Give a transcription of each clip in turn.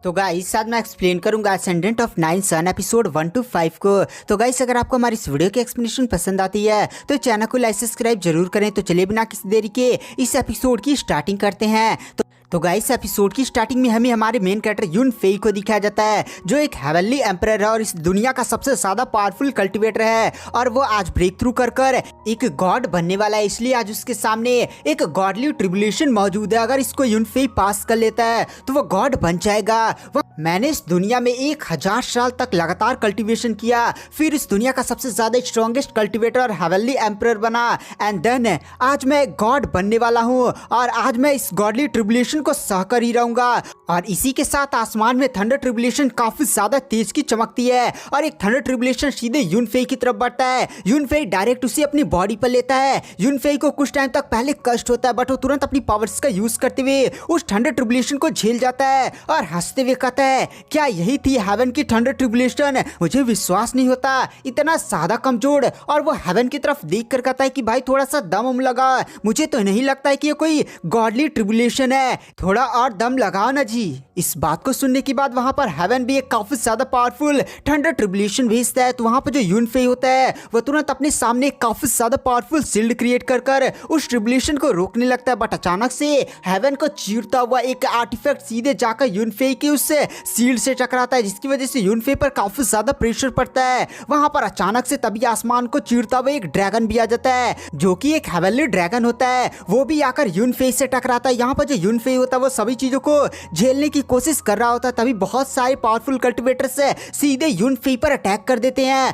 तो गाइस आज मैं एक्सप्लेन करूंगा ascendant of nine sun episode 1 to 5 को। तो गाइस अगर आपको हमारी इस वीडियो की एक्सप्लेनेशन पसंद आती है तो चैनल को लाइक सब्सक्राइब जरूर करें। तो चलिए बिना किसी देरी के इस एपिसोड की स्टार्टिंग करते हैं। तो गाइस एपिसोड की स्टार्टिंग में हमें हमारे मेन कैरेक्टर यून फेई को दिखाया जाता है जो एक हेवनली एम्परर है और इस दुनिया का सबसे ज्यादा पावरफुल कल्टिवेटर है और वो आज ब्रेक थ्रू कर एक गॉड बनने वाला है। इसलिए आज उसके सामने एक गॉडली ट्रिब्यूलेशन मौजूद है। अगर इसको यून फेई पास कर लेता है तो वो गॉड बन जाएगा। मैंने इस दुनिया में 1000 साल तक लगातार कल्टीवेशन किया, फिर इस दुनिया का सबसे ज्यादा स्ट्रॉन्गेस्ट कल्टीवेटर और हेवनली एम्परर बना एंड देन आज मैं गॉड बनने वाला हूँ और आज मैं इस गॉडली ट्रिब्यूलेशन को सहकर ही रहूंगा। और इसी के साथ आसमान में थंडर ट्रिब्यूलेशन काफी ज्यादा तेज की चमकती है और एक थंडर ट्रिब्यूलेशन सीधे यून फेई की तरफ बढ़ता है। यून फेई डायरेक्ट उसे अपनी बॉडी पर लेता है। यून फेई को कुछ टाइम तक पहले कष्ट होता है बट वो तुरंत अपनी पावर्स का यूज करते हुए उस थंडर ट्रिब्यूलेशन को झेल जाता है और हंसते हुए कहता है क्या यही थी हेवन की थंडर ट्रिब्यूलेशन। मुझे विश्वास नहीं होता इतना ज्यादा कमजोर। और वो हेवन की तरफ देख कर कहता है कि भाई थोड़ा सा दम लगा, मुझे तो नहीं लगता है कि ये कोई गॉडली ट्रिब्यूलेशन है, थोड़ा और दम लगाओ ना जी। इस बात को सुनने के बाद वहां पर हेवन भी एक काफी ज्यादा पावरफुल थंडर ट्रिब्यूलेशन भेजता है। तो वहां पर जो यून फेई होता है वो तुरंत अपने सामने काफी ज्यादा पावरफुल शील्ड क्रिएट कर उस ट्रिब्यूलेशन को रोकने लगता है बट अचानक से हेवन को चीरता हुआ एक आर्टिफैक्ट सीधे जाकर यून फेई की उस शील्ड से टकराता है जिसकी वजह से यून फेई पर काफी ज्यादा प्रेशर पड़ता है। वहां पर अचानक से तभी आसमान को चीरता हुआ एक ड्रैगन भी आ जाता है जो कि एक हेवनली ड्रैगन होता है। वो भी आकर यून फेई से टकराता है। यहाँ पर जो यून फेई होता है वो सभी चीजों को झेलने की कोशिश कर रहा होता है तभी बहुत सारे पावरफुल कल्टिवेटर्स सीधे यून फेई पर अटैक कर देते हैं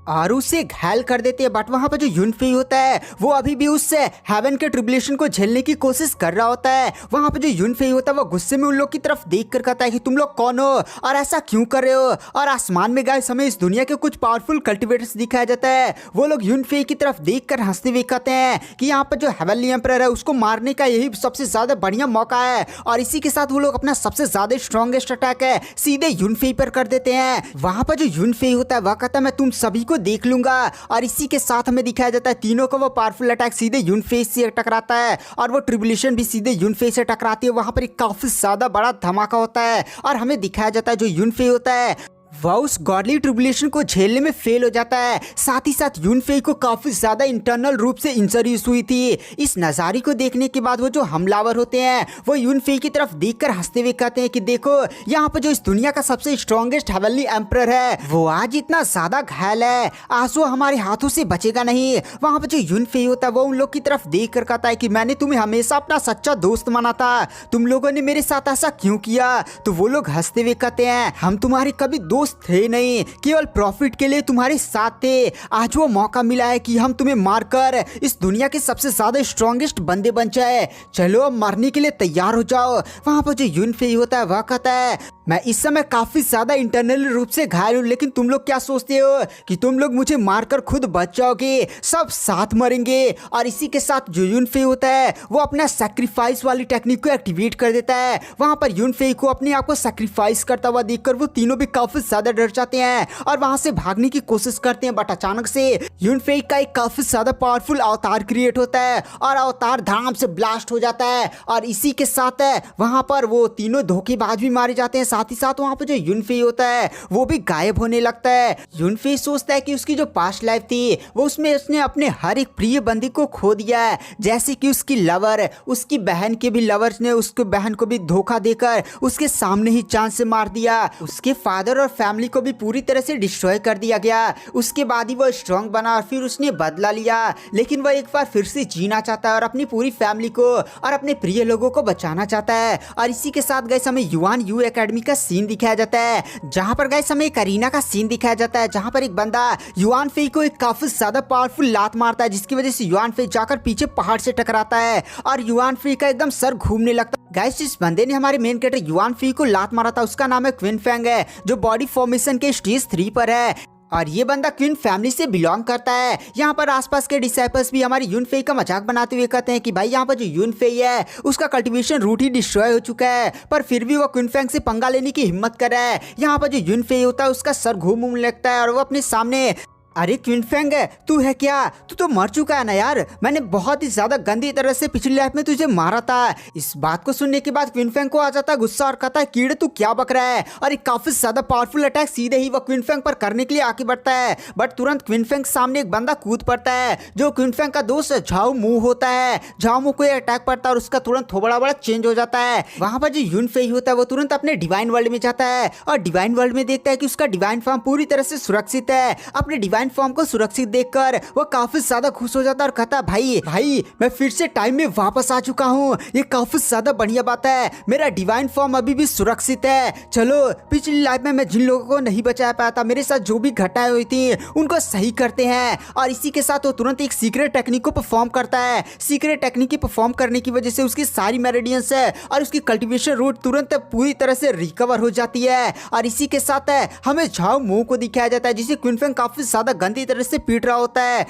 और उसे घायल कर देते हैं। बट वहां पर जो यून फेई होता है वो अभी भी उससे हेवन के ट्रिब्यूलेशन को झेलने की कोशिश कर रहा होता है। वहां पर जो यून फेई होता है वो गुस्से में उन लोग की तरफ देख कर कहता है कि तुम लोग कौन हो और ऐसा क्यों कर रहे हो। और आसमान में गाइस हमें इस दुनिया के कुछ पावरफुल कल्टिवेटर्स दिखाया जाता है। वो लोग यून फेई की तरफ देख कर हंसते हुए कहते हैं कि यहाँ पर जो हेवनली एम्परर है उसको मारने का यही सबसे ज्यादा बढ़िया मौका है। और इसी के साथ वो लोग अपना सबसे ज्यादा स्ट्रॉन्गेस्ट अटैक है सीधे यून फेई पर कर देते हैं। वहां पर जो यून फेई होता है वह कहता है मैं तुम सभी को देख लूंगा। और इसी के साथ हमें दिखाया जाता है तीनों को वो पावरफुल अटैक सीधे यून फेई से टकराता है और वो ट्रिब्यूलेशन भी सीधे यून फेई से टकराती है। वहां पर एक काफी ज्यादा बड़ा धमाका होता है और हमें दिखाया जाता है जो यून फेई होता है वह उस गॉडली ट्रिब्यूलेशन को झेलने में फेल हो जाता है। साथ ही साथ यून फेई को काफी ज्यादा इंटरनल रूप से इंजरीज हुई थी। इस नजारे को देखने के बाद वो जो हमलावर होते हैं वो यून फेई की तरफ देखकर हंसते हुए कहते हैं कि देखो यहाँ पर जो इस दुनिया का सबसे स्ट्रॉन्गेस्ट हेवनली एम्परर है वो आज इतना ज्यादा घायल है, आज वो हमारे हाथों से बचेगा नहीं। वहां पर जो यून फेई होता है वो उन लोग की तरफ देख कर कहता है कि मैंने तुम्हें हमेशा अपना सच्चा दोस्त माना था, तुम लोगों ने मेरे साथ ऐसा क्यों किया। तो वो लोग हंसते हुए कहते हैं हम तुम्हारे कभी दोस्त थे नहीं, केवल प्रॉफिट के लिए तुम्हारे साथ थे। आज वो मौका मिला है कि हम तुम्हें मारकर इस दुनिया के सबसे ज्यादा स्ट्रॉन्गेस्ट बंदे बन जाए, चलो अब मरने के लिए तैयार हो जाओ। वहां पर जो यून फेई होता है वह कहता है मैं इस समय काफी ज्यादा इंटरनल रूप से घायल हूँ, लेकिन तुम लोग क्या सोचते हो कि तुम लोग मुझे मारकर खुद बच जाओगे, सब साथ मरेंगे। और इसी के साथ जो यून फेई होता है वो अपना सैक्रिफाइस वाली टेक्निक को एक्टिवेट कर देता है। वहां पर यून फेई को अपने आप को सैक्रिफाइस करता हुआ देखकर वो तीनों भी काफी ज्यादा डर जाते हैं और वहां से भागने की कोशिश करते हैं। बट अचानक से यून फेई का एक काफी ज्यादा पावरफुल अवतार क्रिएट होता है और अवतार धाम से ब्लास्ट हो जाता है और इसी के साथ वहां पर वो तीनों धोखेबाज भी मारे जाते हैं। साथ ही साथ वहां पर जो यून फेई होता है वो भी गायब होने लगता है। यून फेई सोचता है कि उसकी जो पास्ट लाइफ थी वो उसमें उसने अपने हर एक प्रिय बंदी को खो दिया है, जैसे कि उसकी लवर, उसकी बहन के भी लवर्स ने उसके बहन को भी धोखा देकर उसके सामने ही जान से मार दिया, उसके फादर और फैमिली को भी पूरी तरह से डिस्ट्रॉय कर दिया गया। उसके बाद ही वो स्ट्रॉन्ग बना और फिर उसने बदला लिया, लेकिन वह एक बार फिर से जीना चाहता है और अपनी पूरी फैमिली को और अपने प्रिय लोगों को बचाना चाहता है। और इसी के साथ गाइस हमें युआन यू एकेडमी का सीन दिखाया जाता है जहां पर गाइस हमें एक अरीना का सीन दिखाया जाता है जहां पर एक बंदा युआन फेई को एक काफी ज्यादा पावरफुल लात मारता है जिसकी वजह से युआन फेई जाकर पीछे पहाड़ से टकराता है और युआन फेई का एकदम सर घूमने लगता है। गाइस जिस बंदे ने हमारे मेन कैरेक्टर युआन फेई को लात मारा था उसका नाम है क्विन फैंग है जो बॉडी फॉर्मेशन के स्टेज 3 पर है और ये बंदा क्वीन फैमिली से बिलोंग करता है। यहाँ पर आसपास के डिसाइपल्स भी हमारी यून फेई का मजाक बनाते हुए कहते हैं कि भाई यहाँ पर जो यून फेई है उसका कल्टीवेशन रूट ही डिस्ट्रॉय हो चुका है, पर फिर भी वो क्वीन फैंग से पंगा लेने की हिम्मत कर रहा है। यहाँ पर जो यून फेई होता है उसका सर घूम लगता है और वो अपने सामने अरे क्विनफेंग, तू है क्या? तू तो मर चुका है ना यार। मैंने बहुत ही ज्यादा गंदी तरह से पिछली लाइफ में तुझे मारा था। इस बात को सुनने के बाद क्विनफेंग को आ जाता है गुस्सा और कहता है कीड़े तू क्या बक रहा है। और एक काफी ज्यादा पावरफुल अटैक सीधे ही वो क्विनफेंग पर करने के लिए आके बढ़ता है, बट तुरंत क्विनफेंग सामने एक बंदा कूद पड़ता है जो क्विनफेंग का दोस्त झाओ मू होता है। झाओ मू को अटैक पड़ता है और उसका तुरंत थोड़ा बड़ा चेंज हो जाता है। वहां पर जो यूनफेई होता है वो तुरंत अपने डिवाइन वर्ल्ड में जाता है और डिवाइन वर्ल्ड में देखता है कि उसका डिवाइन फॉर्म पूरी तरह से सुरक्षित है। अपने डिवाइन फॉर्म को सुरक्षित देखकर वो काफी ज्यादा खुश हो जाता है और कहता है भाई भाई मैं फिर से टाइम में वापस आ चुका हूँ। ये काफी ज्यादा बढ़िया बात है, मेरा डिवाइन फॉर्म अभी भी सुरक्षित है। चलो पिछली लाइफ में मैं जिन लोगों को नहीं बचा पाया था, मेरे साथ जो भी घटनाएं हुई थी उनको सही करते हैं। और इसी के साथ वो तुरंत एक सीक्रेट टेक्निक को परफॉर्म करता है। सीक्रेट टेक्निक की परफॉर्म करने की वजह से उसकी सारी मेरिडियंस है और उसकी कल्टीवेशन रूट तुरंत पूरी तरह से रिकवर हो जाती है। और इसी के साथ हमें झाओ मू को दिखाया जाता है जिसे क्विनफेंग काफी ज्यादा गंदी तरह से पीट रहा होता है।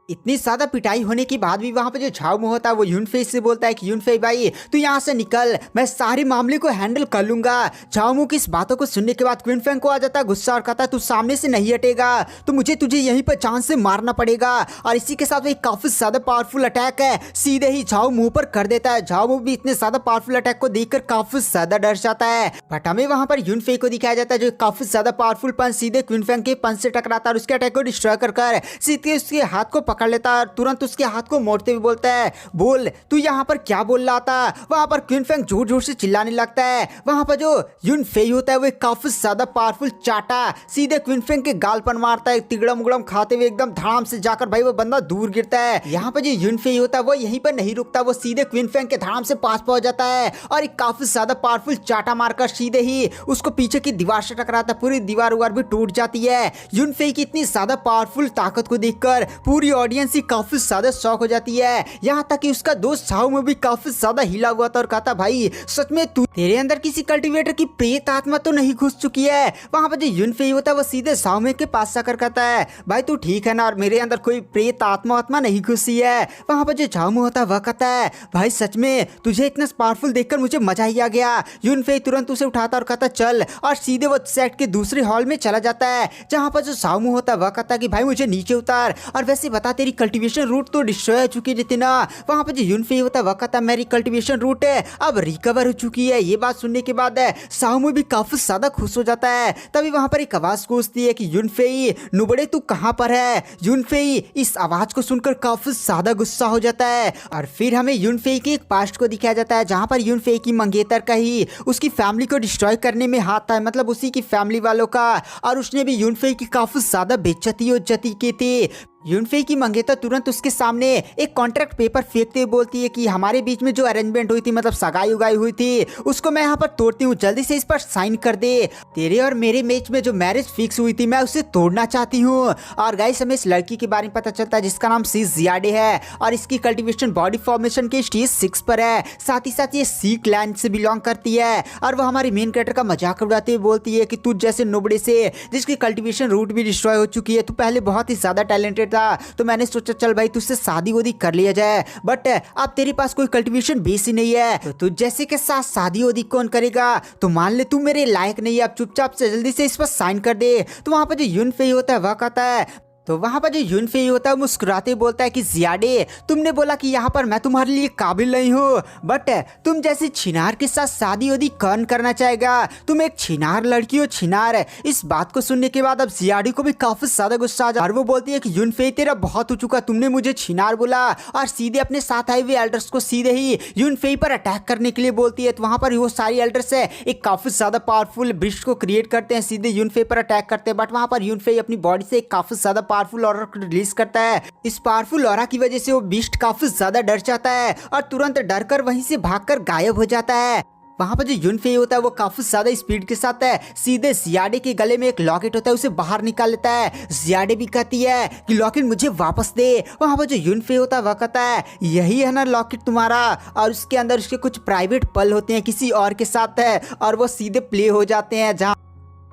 इतनी ज्यादा पिटाई होने के बाद भी वहां पे जो झाओ मू होता है वो यूनफेई से बोलता है कि यूनफेई भाई तू यहाँ से निकल, मैं सारे मामले को हैंडल कर लूंगा। झाओ मू की इस बातों को सुनने के बाद क्विनफेंग को आ जाता है गुस्सा और कहता है तू सामने से नहीं हटेगा तो मुझे तुझे यहीं पर जान से मारना पड़ेगा। और इसी के साथ वो एक काफी ज्यादा पावरफुल अटैक है सीधे ही झाओ मू पर कर देता है। झाओ मू भी इतने ज्यादा पावरफुल अटैक को देखकर काफी ज्यादा डर जाता है, बट हमें वहां पर यूनफेई को दिखाया जाता है जो काफी ज्यादा पावरफुल पंच सीधे क्विनफेंग के पंच से टकराता है और उसके अटैक को डिस्ट्रॉय कर सीधे उसके हाथ को पकड़ लेता है। तुरंत उसके हाथ को मोड़ते हुए बोलता है बोल तू यहाँ पर क्या बोल रहा था। वहां पर क्विनफेंग जोर जोर से चिल्लाने लगता है। वहां पर जो यूनफेई होता है वो काफी ज्यादा पावरफुल चाटा सीधे क्विनफेंग के गाल पर मारता है। तिगड़म उगड़म खाते हुए एकदम धड़ाम से जाकर भाई वो बंदा दूर गिरता है। यहाँ पर जो यूनफेई होता है वो यहीं पर नहीं रुकता, वो सीधे क्विनफेंग के धड़ाम से पास पहुंच जाता है और एक काफी ज्यादा पावरफुल चाटा मारकर सीधे ही उसको पीछे की दीवार से टकराता है। पूरी दीवार उवार भी टूट जाती है। यूनफेई की इतनी ज्यादा पावरफुल ताकत को देखकर पूरी ऑडियंस ही काफी ज्यादा शॉक हो जाती है। यहाँ तक कि उसका दोस्त झाओ में भी काफी ज्यादा हिला हुआ था और कहता भाई सच में तू तेरे अंदर किसी कल्टीवेटर की प्रेत आत्मा तो नहीं घुस चुकी है। वहां पर जो यूनफेई होता है वो सीधे झाओ में के पास जाकर कहता है भाई तू ठीक है ना और मेरे अंदर कोई प्रेत आत्मा नहीं घुसी है। वहां पर जो झाओ में होता है वह कहता है भाई सच में तुझे इतना पावरफुल देखकर मुझे मजा ही आ गया। यूनफेई तुरंत उसे उठाता और कहता चल, और सीधे वो सेट के दूसरे हॉल में चला जाता है जहाँ पर जो झाओ में होता है वह कहता है कि भाई मुझे नीचे उतार और वैसे बता तेरी कल्टीवेशन रूट तो डिस्ट्रॉय हो चुकी है ना। वहां पर जो यूनफेई होता है वह कहता है मेरी कल्टीवेशन रूट है अब रिकवर हो चुकी है। ये बात सुनने के बाद झाओ में भी काफी ज्यादा खुश हो जाता है। तभी वहां पर एक आवाज गूंजती है कि यूनफेई नुबड़े तू कहां पर है। यूनफेई इस आवाज को सुनकर काफी ज्यादा गुस्सा हो जाता है और फिर हमें यूनफेई के एक पास्ट को दिखाया जाता है जहां पर यूनफेई की मंगेतर का ही उसकी फैमिली को डिस्ट्रॉय करने में हाथ था, मतलब उसी की फैमिली वालों का, और उसने भी यूनफेई की काफी ज्यादा बेइज्जती की थी। यूनफेई की मंगेतर तुरंत उसके सामने एक कॉन्ट्रैक्ट पेपर फेंकते हुए बोलती है कि हमारे बीच में जो अरेंजमेंट हुई थी, मतलब सगाई उगाई हुई थी, उसको मैं यहाँ पर तोड़ती हूँ, जल्दी से इस पर साइन कर दे। तेरे और मेरे मैच में जो मैरिज फिक्स हुई थी मैं उसे तोड़ना चाहती हूँ। और गाइस हमें इस लड़की के बारे में पता चलता है जिसका नाम सी जियाडे है और इसकी कल्टीवेशन बॉडी फॉर्मेशन के स्टेज 6 पर है। साथ ही साथ ये सी क्लैन से बिलोंग करती है और वो हमारे मेन कैरेक्टर का मजाक उड़ाते हुए बोलती है कि तू जैसे नुबड़े से जिसकी कल्टीवेशन रूट भी डिस्ट्रॉय हो चुकी है, तू पहले बहुत ही ज्यादा टैलेंटेड था, तो मैंने सोचा चल भाई तुझसे शादी वादी कर लिया जाए, बट अब तेरे पास कोई कल्टीवेशन बेस ही नहीं है, तो तू जैसे के साथ शादी वादी कौन करेगा, तो मान ले तू मेरे लायक नहीं है, अब चुपचाप से जल्दी से इस पर साइन कर दे। तो वहां पर जो यूनफेई होता है वह कहता है, तो वहां पर जो यूनफेई होता है मुस्कुराते बोलता है कि जियाडे तुमने बोला कि यहाँ पर मैं तुम्हारे लिए काबिल नहीं हूँ, बट तुम जैसे छिनार के साथ शादी वादी कौन करना चाहेगा, तुम एक छिनार लड़की हो छिनार। इस बात को सुनने के बाद अब जियाडे को भी काफी ज्यादा गुस्सा आ जाता है और वो बोलती है कि यूनफेई तेरा बहुत हो चुका, तुमने मुझे छिनार बोला, और सीधे अपने साथ आए हुए एल्डर्स को सीधे ही यूनफेई पर अटैक करने के लिए बोलती है। तो वहां पर वो सारी एल्डर्स है एक काफी ज्यादा पावरफुल ब्रिस्ट को क्रिएट करते हैं, सीधे यूनफेई पर अटैक करते हैं, बट वहां पर यूनफेई अपनी बॉडी से एक काफी ज्यादा पावरफुल ऑरा को रिलीज करता है। इस पावरफुल ऑरा की वजह से वो बीस्ट काफी ज्यादा डर जाता है और तुरंत डरकर वहीं से भागकर गायब हो जाता है। वहां पर जो यूनफेई होता है वो काफी ज्यादा स्पीड के साथ है सीधे जियाडे के गले में एक लॉकेट होता है उसे बाहर निकाल लेता है। जियाडे भी कहती है कि लॉकेट मुझे वापस दे। वहां पर जो यूनफेई होता है वह कहता है यही है ना लॉकेट तुम्हारा, और उसके अंदर उसके कुछ प्राइवेट पल होते हैं किसी और के साथ है और वो सीधे प्ले हो जाते हैं जहाँ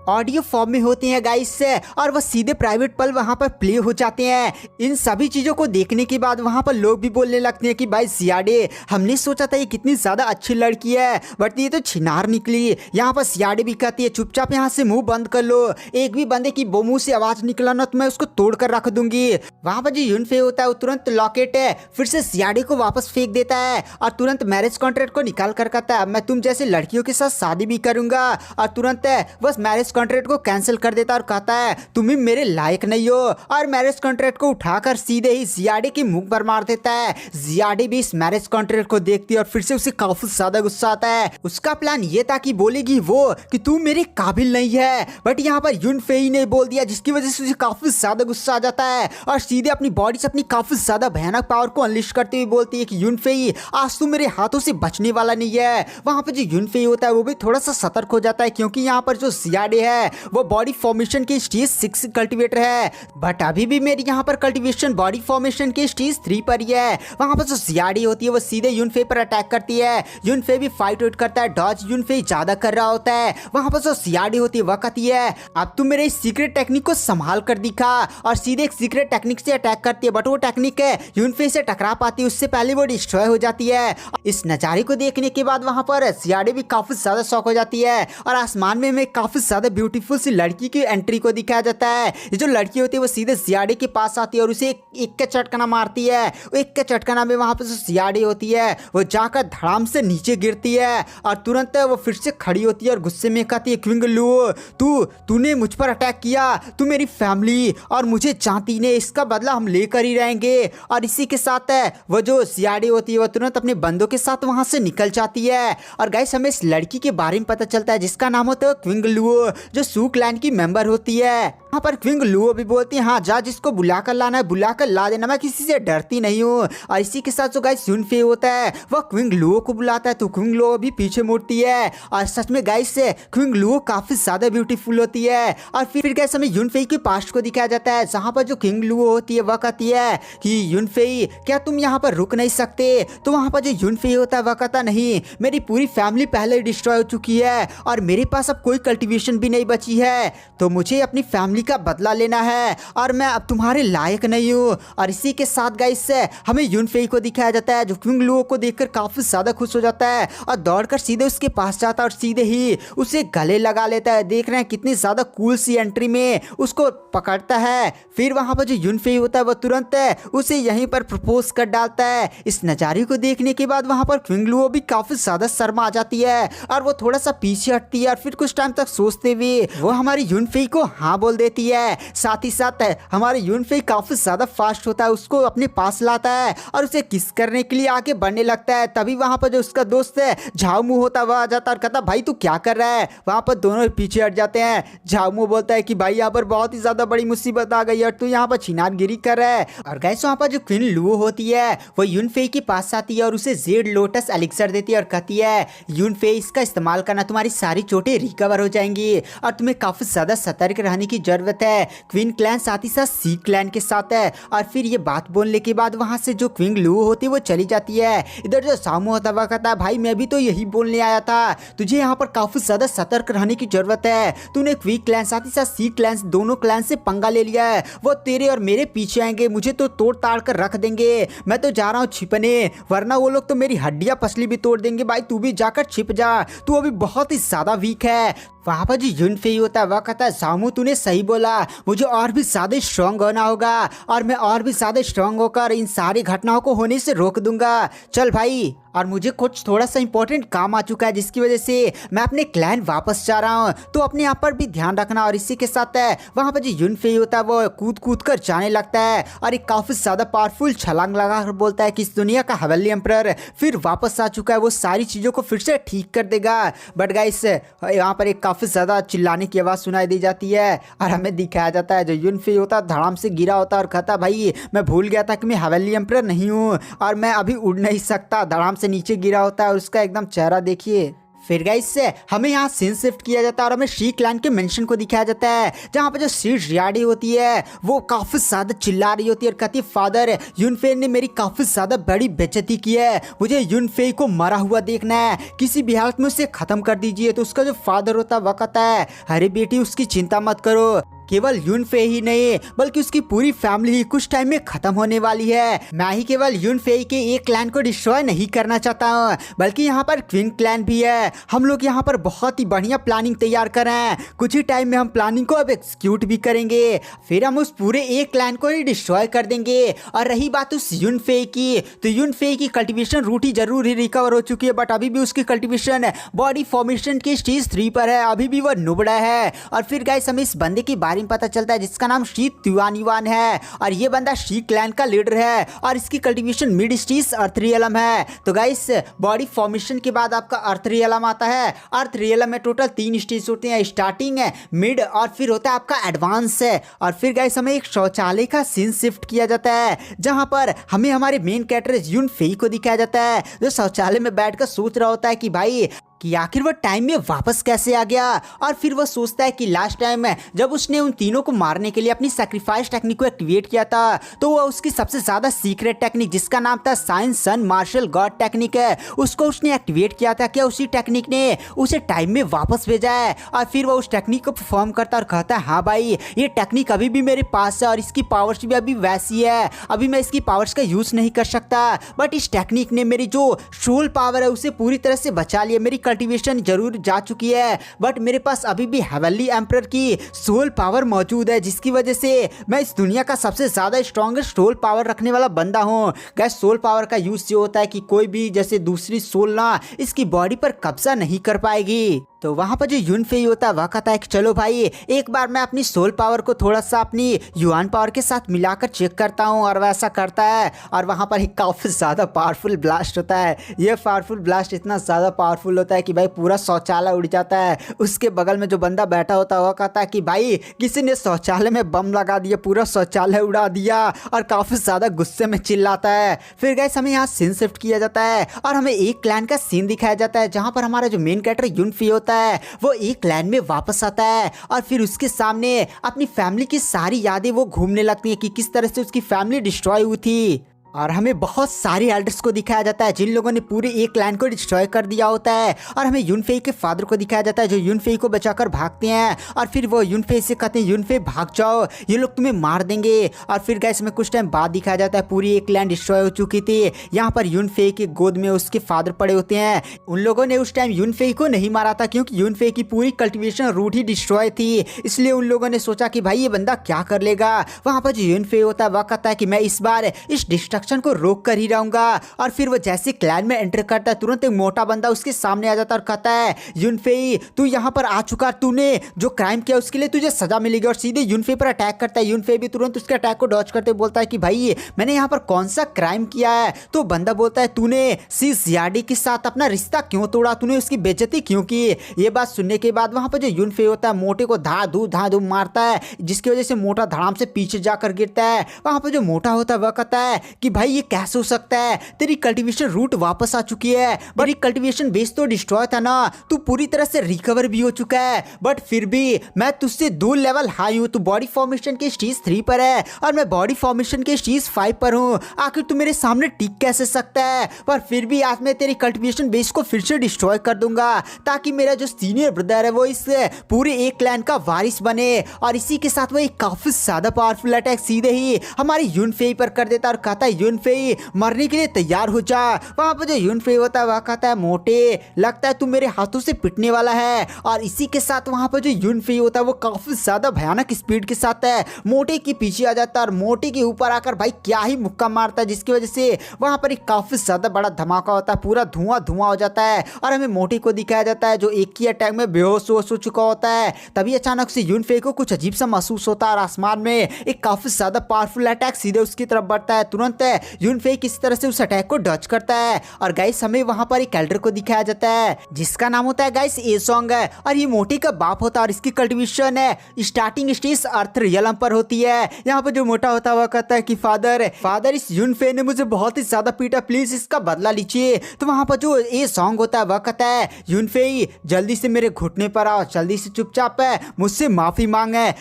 ऑडियो फॉर्म में होते हैं गाइस, और वह सीधे प्राइवेट पल वहाँ पर प्ले हो जाते हैं। इन सभी चीजों को देखने के बाद वहाँ पर लोग भी बोलने लगते हैं कि भाई सियाडे, हमने सोचा था ये कितनी ज्यादा अच्छी लड़की है, बट ये तो छिनार निकली। यहाँ पर सियाडे भी कहती है चुपचाप यहाँ से मुंह बंद कर लो, एक भी बंदे की वो मुंह से आवाज निकला ना तो मैं उसको तोड़ कर रख दूंगी। वहाँ पर जो यूनफे होता है वो तुरंत लॉकेट फिर से सियाडे को वापस फेंक देता है और तुरंत मैरिज कॉन्ट्रैक्ट को निकाल कर कहता है मैं तुम जैसे लड़कियों के साथ शादी भी करूंगा, और तुरंत बस मैरिज कॉन्ट्रैक्ट को कैंसिल कर देता है और कहता है तुम ही मेरे लायक नहीं हो, और मैरिज कॉन्ट्रैक्ट को उठाकर सीधे ही जियाडे के मुंह पर मार देता है। जियाडे भी इस मैरिज कॉन्ट्रैक्ट को देखती है और फिर से उसे काफी ज्यादा गुस्सा आता है। उसका प्लान ये था कि बोलेगी वो कि तू मेरे काबिल नहीं है, बट यहाँ पर यूनफेई ने बोल दिया जिसकी वजह से उसे काफी ज्यादा गुस्सा आ जाता है और सीधे अपनी बॉडी से अपनी काफी ज्यादा भयानक पावर को अनलिश करते हुए बोलती है कि यूनफेई आज तू मेरे हाथों से बचने वाला नहीं है। वहां पर जो यूनफेई होता है वो भी थोड़ा सा सतर्क हो जाता है क्योंकि यहाँ पर जो जियाडे है वो बॉडी फॉर्मेशन के स्टेज 6 कल्टीवेटर है, बट अभी भी मेरी यहाँ पर कल्टीवेशन बॉडी फॉर्मेशन के स्टेज 3 पर ही है। वहां पर जो जियाडे होती है वो सीधे यूनफे पर अटैक करती है। यूनफे भी फाइट आउट करता है, डॉज यूनफे ज्यादा कर रहा होता है। वहां पर जो जियाडे होती है वह कहती है अब तुम मेरे सीक्रेट टेक्निक को संभाल कर दिखा, और सीधे एक सीक्रेट टेक्निक से अटैक करती है, बट वो टेक्निक है यूनफे से टकरा पाती है उससे पहले वो डिस्ट्रॉय हो जाती है। इस नजारे को देखने के बाद वहां पर जियाडे भी काफी ज्यादा शॉक हो जाती है और आसमान में हमें काफी ज्यादा ब्यूटीफुल सी लड़की की एंट्री को दिखाया जाता है। ये जो लड़की होती है वो सीधे जियाडे के पास आती है और उसे एक का झटकाना मारती है। एक का झटकाना में वहां पर जो जियाडे होती है वो जाकर धड़ाम से नीचे गिरती है और तुरंत वो फिर से खड़ी होती है और गुस्से में कहती है क्विंग लू तूने मुझ पर अटैक किया, तू मेरी फैमिली और मुझे जानती ने, इसका बदला हम लेकर ही रहेंगे। और इसी के साथ वो जो जियाडे होती है वो तुरंत अपने बंदों के साथ वहां से निकल जाती है। और गाइस हमें इस लड़की के बारे में पता चलता है जिसका नाम होता है क्विंग लू, जो सू क्लैन की मेंबर होती है। वहाँ पर क्विंग लू भी बोलती है हाँ जा जिसको बुलाकर लाना है बुलाकर ला देना, मैं किसी से डरती नहीं हूँ। और इसी के साथ जो गाइस यूनफे होता है वह क्विंग लू को बुलाता है तो क्विंग लू भी पीछे मुड़ती है और सच में गाइस क्विंग लू काफी ज्यादा ब्यूटीफुल होती है। और फिर गाइस हमें यूनफे के पास्ट को दिखाया जाता है जहाँ पर जो क्विंग लू होती है वह कहती है कि यूनफे क्या तुम यहाँ पर रुक नहीं सकते, तो वहाँ पर जो यूनफे होता है वह कहता नहीं मेरी पूरी फैमिली पहले डिस्ट्रॉय हो चुकी है और मेरे पास अब कोई कल्टीवेशन भी नहीं बची है, तो मुझे अपनी फैमिली का बदला लेना है और मैं अब तुम्हारे लायक नहीं हूँ। और इसी के साथ गाइस हमें यूनफे को दिखाया जाता है जो क्विंग लू को देखकर काफी ज्यादा खुश हो जाता है और दौड़कर सीधे उसके पास जाता है और सीधे ही उसे गले लगा लेता है। देख रहे हैं कितनी ज्यादा कूल सी एंट्री में उसको पकड़ता है। फिर वहां पर जो यूनफे होता है वह तुरंत उसे यहीं पर प्रपोज कर डालता है। इस नजारे को देखने के बाद वहां पर क्विंग लू भी काफी ज्यादा शर्मा आ जाती है और वो थोड़ा सा पीछे हटती है और फिर कुछ टाइम तक सोचते हुए वो हमारी यूनफे को हाँ बोल देती है। साथ ही साथ हमारे यूनफे काफी ज्यादा फास्ट होता है, उसको अपने पास लाता है और उसे किस करने के लिए आगे बढ़ने लगता है। तभी वहां पर जो उसका दोस्त है झाओमू होता है वह आ जाता है और कहता भाई तू क्या कर रहा है। वहां पर दोनों पीछे हट जाते हैं। झाओमू बोलता है कि भाई यहाँ पर बहुत ही ज्यादा बड़ी मुसीबत आ गई और तू यहाँ पर छिनारगिरी कर रहा है। और गैस वहां पर जो क्वीन लू होती है वो यूनफे के पास आती है और उसे जेड लोटस एलिक्सर देती है और कहती है यूनफे इसका इस्तेमाल करना तुम्हारी सारी चोटें रिकवर हो जाएंगी और तुम्हें काफी ज्यादा सतर्क रहने की जरूरत है। क्वीन क्लैन साथ ही साथ सी क्लैन के साथ है। और फिर ये बात बोलने के बाद वहां से जो क्वीन लू होती है वो चली जाती है। इधर जो सामू होता है वह कहता है भाई मैं भी तो यही बोलने आया था, तुझे यहाँ पर काफी ज्यादा सतर्क रहने की जरूरत है। तूने क्वीन क्लैन साथ ही साथ सी क्लैन दोनों क्लैन से पंगा ले लिया है, वो तेरे और मेरे पीछे आएंगे, मुझे तो तोड़ ताड़ कर रख देंगे। मैं तो जा रहा हूँ छिपने, वरना वो लोग तो मेरी हड्डियां पसली भी तोड़ देंगे। भाई तू भी जाकर छिप जा, तू अभी बहुत ही ज्यादा वीक है। वहाँ पर जो यूनफे होता है वह कहता है सामू तूने सही बोला, मुझे और भी ज्यादा स्ट्रांग होना होगा और मैं और भी ज्यादा स्ट्रांग होकर इन सारी घटनाओं को होने से रोक दूंगा। चल भाई, और मुझे कुछ थोड़ा सा इंपॉर्टेंट काम आ चुका है जिसकी वजह से मैं अपने क्लैन वापस जा रहा हूँ, तो अपने आप पर भी ध्यान रखना। और इसी के साथ है वहाँ पर जो यूनफे होता है वो कूद कूद कर जाने लगता है और एक काफी ज्यादा पावरफुल छलांग लगाकर बोलता है कि इस दुनिया का हवेली एम्परर फिर वापस आ चुका है, वो सारी चीजों को फिर से ठीक कर देगा। बट गाइस यहाँ पर एक काफी ज्यादा चिल्लाने की आवाज सुनाई दी जाती है और हमें दिखाया जाता है जो यूनफे होता है धड़ाम से गिरा होता है और कहता भाई मैं भूल गया था कि मैं हवेली एम्परर नहीं हूँ और मैं अभी उड़ नहीं सकता। धड़ाम से नीचे गिरा होता है और उसका एकदम चेहरा देखिए। फिर गाइस हमें यहाँ सीन शिफ्ट किया जाता है और हमें शी क्लैन के मेंशन को दिखाया जाता है, जहाँ पर जो शी रियाडी होती है वो काफी ज्यादा चिल्ला रही होती है और कहती है फादर यूनफे ने मेरी काफी ज्यादा बड़ी बेइज्जती की है, मुझे यूनफे को मरा हुआ देखना है, किसी भी हालत में उसे खत्म कर दीजिए। तो उसका जो फादर होता है वह कहता है अरे बेटी उसकी चिंता मत करो, केवल यूनफे ही नहीं बल्कि उसकी पूरी फैमिली ही कुछ टाइम में खत्म होने वाली है। मैं ही केवल यूनफे के एक क्लैन को डिस्ट्रॉय नहीं करना चाहता हूँ बल्कि यहाँ पर क्वीन क्लैन भी है। हम लोग यहाँ पर बहुत ही बढ़िया प्लानिंग तैयार कर रहे हैं, कुछ ही टाइम में हम प्लानिंग को अब एग्जीक्यूट भी करेंगे, फिर हम उस पूरे एक क्लैन को ही डिस्ट्रॉय कर देंगे। और रही बात उस यूनफे की, तो यूनफे की कल्टीवेशन रूट ही जरूर ही रिकवर हो चुकी है, बट अभी भी उसकी कल्टीवेशन बॉडी फॉर्मेशन के स्टेज 3 पर है, अभी भी वह नुबड़ा है। और फिर गाइस हमें इस बंदे की बारे में पता चलता है जिसका नाम शी त्युआनिवान है और ये बंदा शी क्लैन का लीडर है और इसकी कल्टीवेशन मिड स्टेज अर्थ रियलम है। तो गाइस बॉडी फॉर्मेशन के बाद आपका अर्थ रियलम आता है। अर्थ रियलम में टोटल 3 स्टेज होते हैं, स्टार्टिंग है, मिड और फिर होता है आपका एडवांस है। और फिर गाइस हमें एक शौचालय का सीन शिफ्ट किया जाता है जहां पर हमें हमारे मेन कैरेक्टर यूनफे को दिखाया जाता है जो शौचालय में बैठकर सोच रहा होता है कि भाई कि आखिर वह टाइम में वापस कैसे आ गया। और फिर वह सोचता है कि लास्ट टाइम में जब उसने उन तीनों को मारने के लिए अपनी सैक्रिफाइस टेक्निक को एक्टिवेट किया था तो वह उसकी सबसे ज्यादा सीक्रेट टेक्निक जिसका नाम था साइंस सन मार्शल गॉड टेक्निक है उसको उसने एक्टिवेट किया था। क्या उसी टेक्निक ने उसे टाइम में वापस भेजा है? और फिर वह उस टेक्निक को परफॉर्म करता और कहता है हाँ भाई ये टेक्निक अभी भी मेरे पास है और इसकी पावर्स भी अभी वैसी है, अभी मैं इसकी पावर्स का यूज नहीं कर सकता, बट इस टेक्निक ने मेरी जो सोल पावर है उसे पूरी तरह से बचा लिया। मेरी कल्टीवेशन जरूर जा चुकी है बट मेरे पास अभी भी हेवनली एम्परर की सोल पावर मौजूद है जिसकी वजह से मैं इस दुनिया का सबसे ज्यादा स्ट्रॉन्गेस्ट सोल पावर रखने वाला बंदा हूँ। गैस सोल पावर का यूज ये होता है कि कोई भी जैसे दूसरी सोल ना इसकी बॉडी पर कब्जा नहीं कर पाएगी। तो वहां पर जो यूनफे होता है वह कहता है कि चलो भाई एक बार मैं अपनी सोल पावर को थोड़ा सा अपनी युआन पावर के साथ मिलाकर चेक करता हूं और वैसा करता है और वहां पर एक काफी ज्यादा पावरफुल ब्लास्ट होता है। यह पावरफुल ब्लास्ट इतना ज्यादा पावरफुल होता है कि भाई पूरा शौचालय उड़ जाता है। उसके बगल में जो बंदा बैठा होता है वह कहता है कि भाई किसी ने शौचालय में बम लगा दिया, पूरा शौचालय उड़ा दिया और काफी ज्यादा गुस्से में चिल्लाता है। फिर गाइस हमें यहाँ सीन शिफ्ट किया जाता है और हमें एक क्लैन का सीन दिखाया जाता है जहां पर हमारा जो मेन कैरेक्टर यूनफे होता है वो एक क्लैन में वापस आता है और फिर उसके सामने अपनी फैमिली की सारी यादें वो घूमने लगती है कि किस तरह से उसकी फैमिली डिस्ट्रॉय हुई थी। और हमें बहुत सारे एल्डर्स को दिखाया जाता है जिन लोगों ने पूरे एक क्लैन को डिस्ट्रॉय कर दिया होता है और हमें यूनफे के फादर को दिखाया जाता है जो यूनफे को बचाकर भागते हैं और फिर वो यूनफे से कहते हैं यूनफे भाग जाओ ये लोग तुम्हें मार देंगे। और फिर गाइस में कुछ टाइम बाद दिखाया जाता है पूरी एक क्लैन डिस्ट्रॉय हो चुकी थी। यहाँ पर यूनफे के गोद में उसके फादर पड़े होते हैं। उन लोगों ने उस टाइम यूनफे को नहीं मारा था क्योंकि यूनफे की पूरी कल्टिवेशन रूट ही डिस्ट्रॉय थी, इसलिए उन लोगों ने सोचा कि भाई ये बंदा क्या कर लेगा। वहां पर जो यूनफे होता है वह कहता है कि मैं इस बार इस डिस्ट्रक्शन को रोक कर ही रहूंगा। और फिर वो जैसे क्लैन में एंटर करता है तुरंत एक मोटा बंदा उसके सामने आ जाता है और कहता है यूनफे तू यहाँ पर आ चुका, तूने जो क्राइम किया उसके लिए तुझे सजा मिलेगी। और सीधे यूनफे पर अटैक करता है। यूनफे भी तुरंत उसके अटैक को डॉज करते बोलता है कि भाई मैंने यहाँ पर कौन सा क्राइम किया है। तो बंदा बोलता है तूने सी जियाडी के साथ अपना रिश्ता क्यों तोड़ा, तूने उसकी बेइज्जती क्यों की। ये बात सुनने के बाद वहां पर जो यूनफे होता है मोटे को धा धू मारता है जिसकी वजह से मोटा धड़ाम से पीछे जाकर गिरता है। वहां पर जो मोटा होता है वह कहता है कि भाई ये कैसे हो सकता है, तेरी कल्टीवेशन रूट वापस आ चुकी है, तेरी कल्टीवेशन बेस तो डिस्ट्रॉय था ना, तू पूरी तरह से रिकवर भी हो चुका है, बट फिर भी मैं तुझसे 2 लेवल हाई हूं। तू बॉडी फॉर्मेशन के स्टेज 3 पर है और मैं बॉडी फॉर्मेशन के स्टेज 5 पर हूं। आखिर तू मेरे सामने टिक कैसे सकता है। पर फिर भी आज मैं तेरी कल्टीवेशन बेस को फिर से डिस्ट्रॉय कर दूंगा ताकि मेरा जो सीनियर ब्रदर है वो इस पूरे एक क्लैन का वारिस बने। और इसी के साथ वो एक काफी ज्यादा पावरफुल अटैक सीधे ही हमारे यूनफे पर कर देता और कहता है यूनफे मरने के लिए तैयार हो जा। वहां पर जो यूनफे होता है वह कहता है मोटे लगता है तू मेरे हाथों से पिटने वाला है। और इसी के साथ वहां पर जो यूनफे होता है वो काफी ज्यादा भयानक स्पीड के साथ है मोटे के पीछे आ जाता है और मोटे के ऊपर आकर भाई क्या ही मुक्का मारता है जिसकी वजह से वहां पर एक काफी ज्यादा बड़ा धमाका होता है, पूरा धुआं हो जाता है। और हमें मोटे को दिखाया जाता है जो एक ही अटैक में बेहोश हो चुका होता है। तभी अचानक से यूनफे को कुछ अजीब सा महसूस होता है और आसमान में एक काफी ज्यादा पावरफुल अटैक सीधे उसकी तरफ बढ़ता है। तुरंत तुरंत यूनफेई किसी तरह से उस अटैक को डॉज करता है और गाइस हमें वहां पर एक एल्डर को दिखाया जाता है जिसका नाम होता है गाइस ए सॉन्ग है और ये मोटी का बाप होता है और इसकी कल्टीवेशन है स्टार्टिंग स्टेज अर्थ रियलम पर होती है। यहाँ पर जो मोटा होता है वह कहता है कि फादर इस यूनफेई ने मुझे बहुत ही ज्यादा पीटा, प्लीज इसका बदला लीजिए। तो वहां पर जो ए सॉन्ग होता है वह कहता है यूनफेई जल्दी से मेरे घुटने पर आओ, जल्दी से चुपचाप है मुझसे माफी मांगे।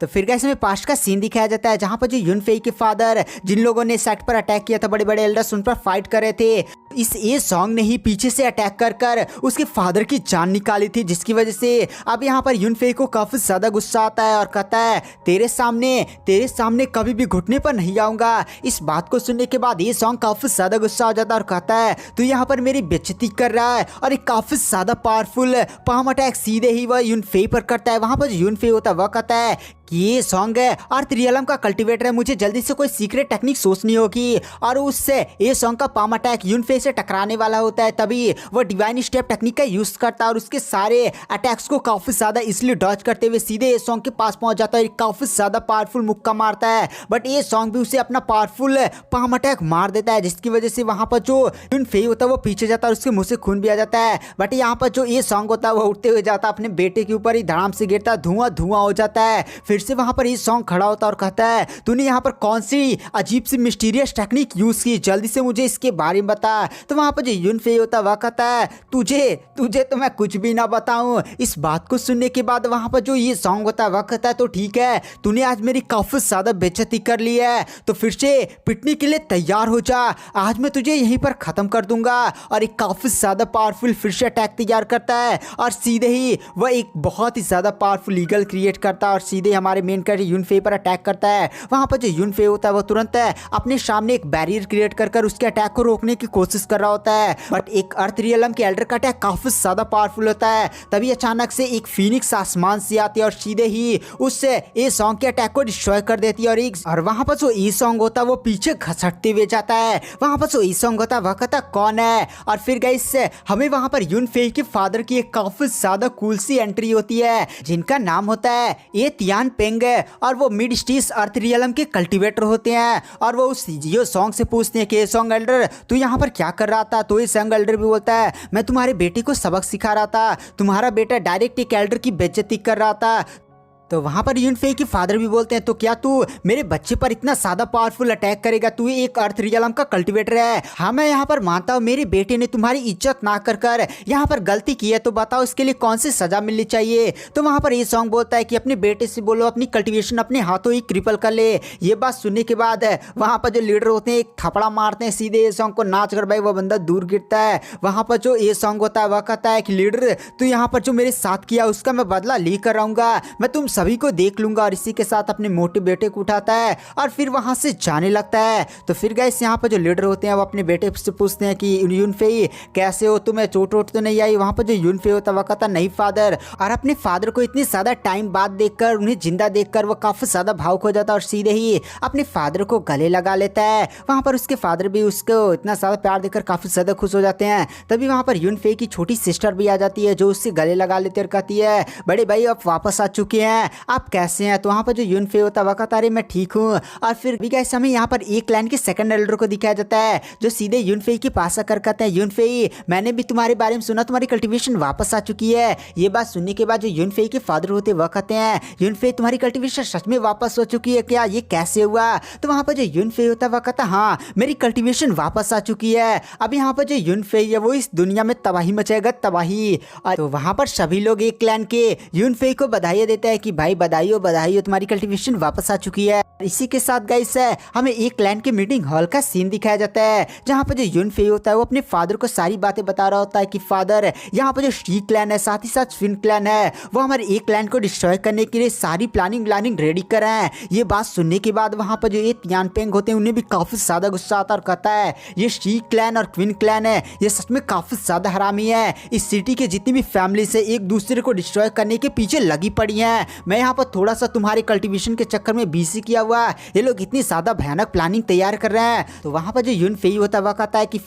तो फिर गाइस हमें पास्ट का सीन दिखाया जाता है जहां पर जो यूनफेई के फादर जिन लोगों ने सेट पर अटैक किया था, बड़े बड़े एल्डर्स उन पर फाइट कर रहे थे, इस ए सॉन्ग ने ही पीछे से अटैक कर उसके फादर की जान निकाली थी, जिसकी वजह से अब यहाँ पर यूनफेई को काफी ज्यादा गुस्सा आता है और कहता है तेरे सामने कभी भी घुटने पर नहीं आऊंगा। इस बात को सुनने के बाद ए सॉन्ग काफी ज्यादा गुस्सा हो जाता है और कहता है तू यहाँ पर मेरी बेइज्जती कर रहा है और एक काफी ज्यादा पावरफुल पाम अटैक सीधे ही वह यूनफेई पर करता है। वहां पर जो यूनफेई होता है वह कहता है कि ये सॉन्ग है अर्थ रियलम का कल्टीवेटर है, मुझे जल्दी से कोई सीक्रेट टेक्निक सोचनी होगी और उससे ये सॉन्ग का पाम अटैक यूनफेई से टकराने वाला होता है। तभी वो डिवाइन स्टेप टेक्निक का यूज करता है और उसके सारे अटैक्स को काफी ज्यादा इसलिए डॉज करते हुए सीधे ये सॉन्ग के पास पहुंच जाता है, काफी ज्यादा पावरफुल मुक्का मारता है, बट ये सॉन्ग भी उसे अपना पावरफुल पाम अटैक मार देता है, जिसकी वजह से वहां पर जो यूनफेई होता है वो पीछे जाता है और उसके मुंह से खून भी आ जाता है। बट यहाँ पर जो ये सॉन्ग होता है वो उठते हुए जाता है अपने बेटे के ऊपर ही धड़ाम से गिरता है, धुआं धुआं हो जाता है। फिर से वहां पर ये सॉन्ग खड़ा होता है और कहता है तूने यहाँ पर कौन सी अजीब सी मिस्टीरियस टेक्निक यूज की, जल्दी से मुझे इसके बारे में बता। तो वहां पर जो यूनफेई होता है वह कहता है तुझे तो मैं कुछ भी ना बताऊं। इस बात को सुनने के बाद वहां पर जो ये सॉन्ग होता है वह कहता है तो ठीक है, तूने आज मेरी काफी ज्यादा बेइज्जती कर ली है तो फिर से पिटने के लिए तैयार हो जा, आज मैं तुझे यहीं पर खत्म कर दूंगा। और एक काफी ज्यादा पावरफुल फिर से अटैक तैयार करता है और सीधे ही वह एक बहुत ही ज्यादा पावरफुल ईगल क्रिएट करता है और सीधे हमारे मेन कैरेक्टर यूनफेई पर अटैक करता है। वहां पर जो यूनफेई होता है वो तुरंत अपने सामने एक बैरियर क्रिएट कर उसके अटैक को रोकने की कोशिश कर रहा होता है, बट एक अर्थ रियलम के एल्डर का अटैक काफी ज्यादा पावरफुल होता है। तभी अचानक से एक फीनिक्स आसमान से आती है और सीधे ही उससे ए सॉन्ग के अटैक को डिस्ट्रॉय कर देती है और वहां पर जो ई सॉन्ग होता है वो पीछे घसटते हुए जाता है। वहां पर जो ई सॉन्ग होता है वह कहता कौन है और फिर गाइस हमें वहां पर यूनफेई के फादर की एक काफी ज्यादा कूल सी एंट्री होती है जिनका नाम होता है ए तियान पेंग और वो मिड स्टेज अर्थ रियलम के कल्टीवेटर होते हैं और वो उस यो सॉन्ग से पूछते हैं कि ये सॉन्ग एल्डर तू यहाँ पर क्या कर रहा था। तो ये सॉन्ग एल्डर भी बोलता है मैं तुम्हारे बेटे को सबक सिखा रहा था, तुम्हारा बेटा डायरेक्ट एक एल्डर की बेइज्जती कर रहा था। तो वहां पर यूनफेई के फादर भी बोलते हैं तो क्या तू मेरे बच्चे पर इतना ज्यादा पावरफुल अटैक करेगा, तू एक अर्थ रियलम का कल्टीवेटर है। हाँ मैं यहाँ पर मानता हूँ मेरे बेटे ने तुम्हारी इज्जत ना कर यहाँ पर गलती की है, तो बताओ इसके लिए कौन सी सजा मिलनी चाहिए। तो वहां पर ये सॉन्ग बोलता है कि अपने बेटे से बोलो अपनी कल्टीवेशन अपने हाथों ही क्रिपल कर ले। ये बात सुनने के बाद वहां पर जो लीडर होते हैं एक थपड़ा मारते हैं सीधे ये सॉन्ग को, नाच कर भाई वो बंदा दूर गिरता है। वहां पर जो ये सॉन्ग होता है वह कहता है कि लीडर तू यहाँ पर जो मेरे साथ किया उसका मैं बदला लेकर आऊंगा, मैं तुम सभी को देख लूंगा। और इसी के साथ अपने मोटे बेटे को उठाता है और फिर वहां से जाने लगता है। तो फिर गाइस यहाँ पर जो लीडर होते हैं वो अपने बेटे से पूछते हैं कि यूनफेई कैसे हो, तुम्हें चोट वोट तो नहीं आई। वहां पर जो यूनफेई होता है वो कहता नहीं फादर, और अपने फादर को इतनी ज्यादा टाइम बाद देखकर उन्हें जिंदा देखकर वो काफी ज्यादा भावुक हो जाता है और सीधे ही अपने फादर को गले लगा लेता है। वहां पर उसके फादर भी उसको इतना ज्यादा प्यार देकर काफी ज्यादा खुश हो जाते हैं। तभी वहां पर यूनफेई की छोटी सिस्टर भी आ जाती है जो उससे गले लगा लेते और कहती है बड़े भाई आप वापस आ चुके हैं, आप कैसे हैं। तो वहां पर जो यूनफेई होता है वह कहता है मैं ठीक हूँ। और फिर भी गाइस हमें यहाँ पर एक क्लैन के सेकंड एल्डर को दिखाया जाता है जो सीधे यूनफेई के पास आकर कहते हैं यूनफेई मैंने भी तुम्हारे बारे में सुना, तुम्हारी कल्टीवेशन वापस आ चुकी है। ये बात सुनने के बाद जो यूनफेई के फादर होते वह कहते हैं यूनफेई तुम्हारी कल्टीवेशन सच में वापस हो चुकी है क्या, ये कैसे हुआ। तो वहां पर जो यूनफेई होता है वह कहता हाँ मेरी कल्टीवेशन वापस आ चुकी है। अब यहाँ पर जो यूनफेई है वो इस दुनिया में तबाही मचाएगा, तबाही। तो वहां पर सभी लोग एक क्लैन के यूनफेई को बधाई देते हैं कि भाई बधाई हो तुम्हारी कल्टीवेशन वापस आ चुकी है। इसी के साथ गाइस हमें एक क्लैन के मीटिंग हॉल का सीन दिखाया जाता है जहाँ पर जो यूनफेई होता है वो अपने फादर को सारी बातें बता रहा होता है कि फादर यहाँ पर जो शी क्लैन है साथ ही साथ फिन क्लैन है वो हमारे एक क्लैन को डिस्ट्रॉय करने के लिए सारी प्लानिंग रेडी कर रहे हैं। ये बात सुनने के बाद वहाँ पर जो ये तियान पेंग होते हैं उन्हें भी काफी ज्यादा गुस्सा आता है और कहता है ये शी क्लैन और क्वीन क्लैन है ये सच में काफी ज्यादा हरामी है, इस सिटी के जितनी भी फैमिली से एक दूसरे को डिस्ट्रॉय करने के पीछे लगी पड़ी है। मैं यहाँ पर थोड़ा सा तुम्हारे कल्टीवेशन के चक्कर में बीसी किया हुआ, ये लोग इतनी ज्यादा भयानक प्लानिंग तैयार कर रहे हैं। तो वहां पर जो यूनफेई होता है वह कहता है कि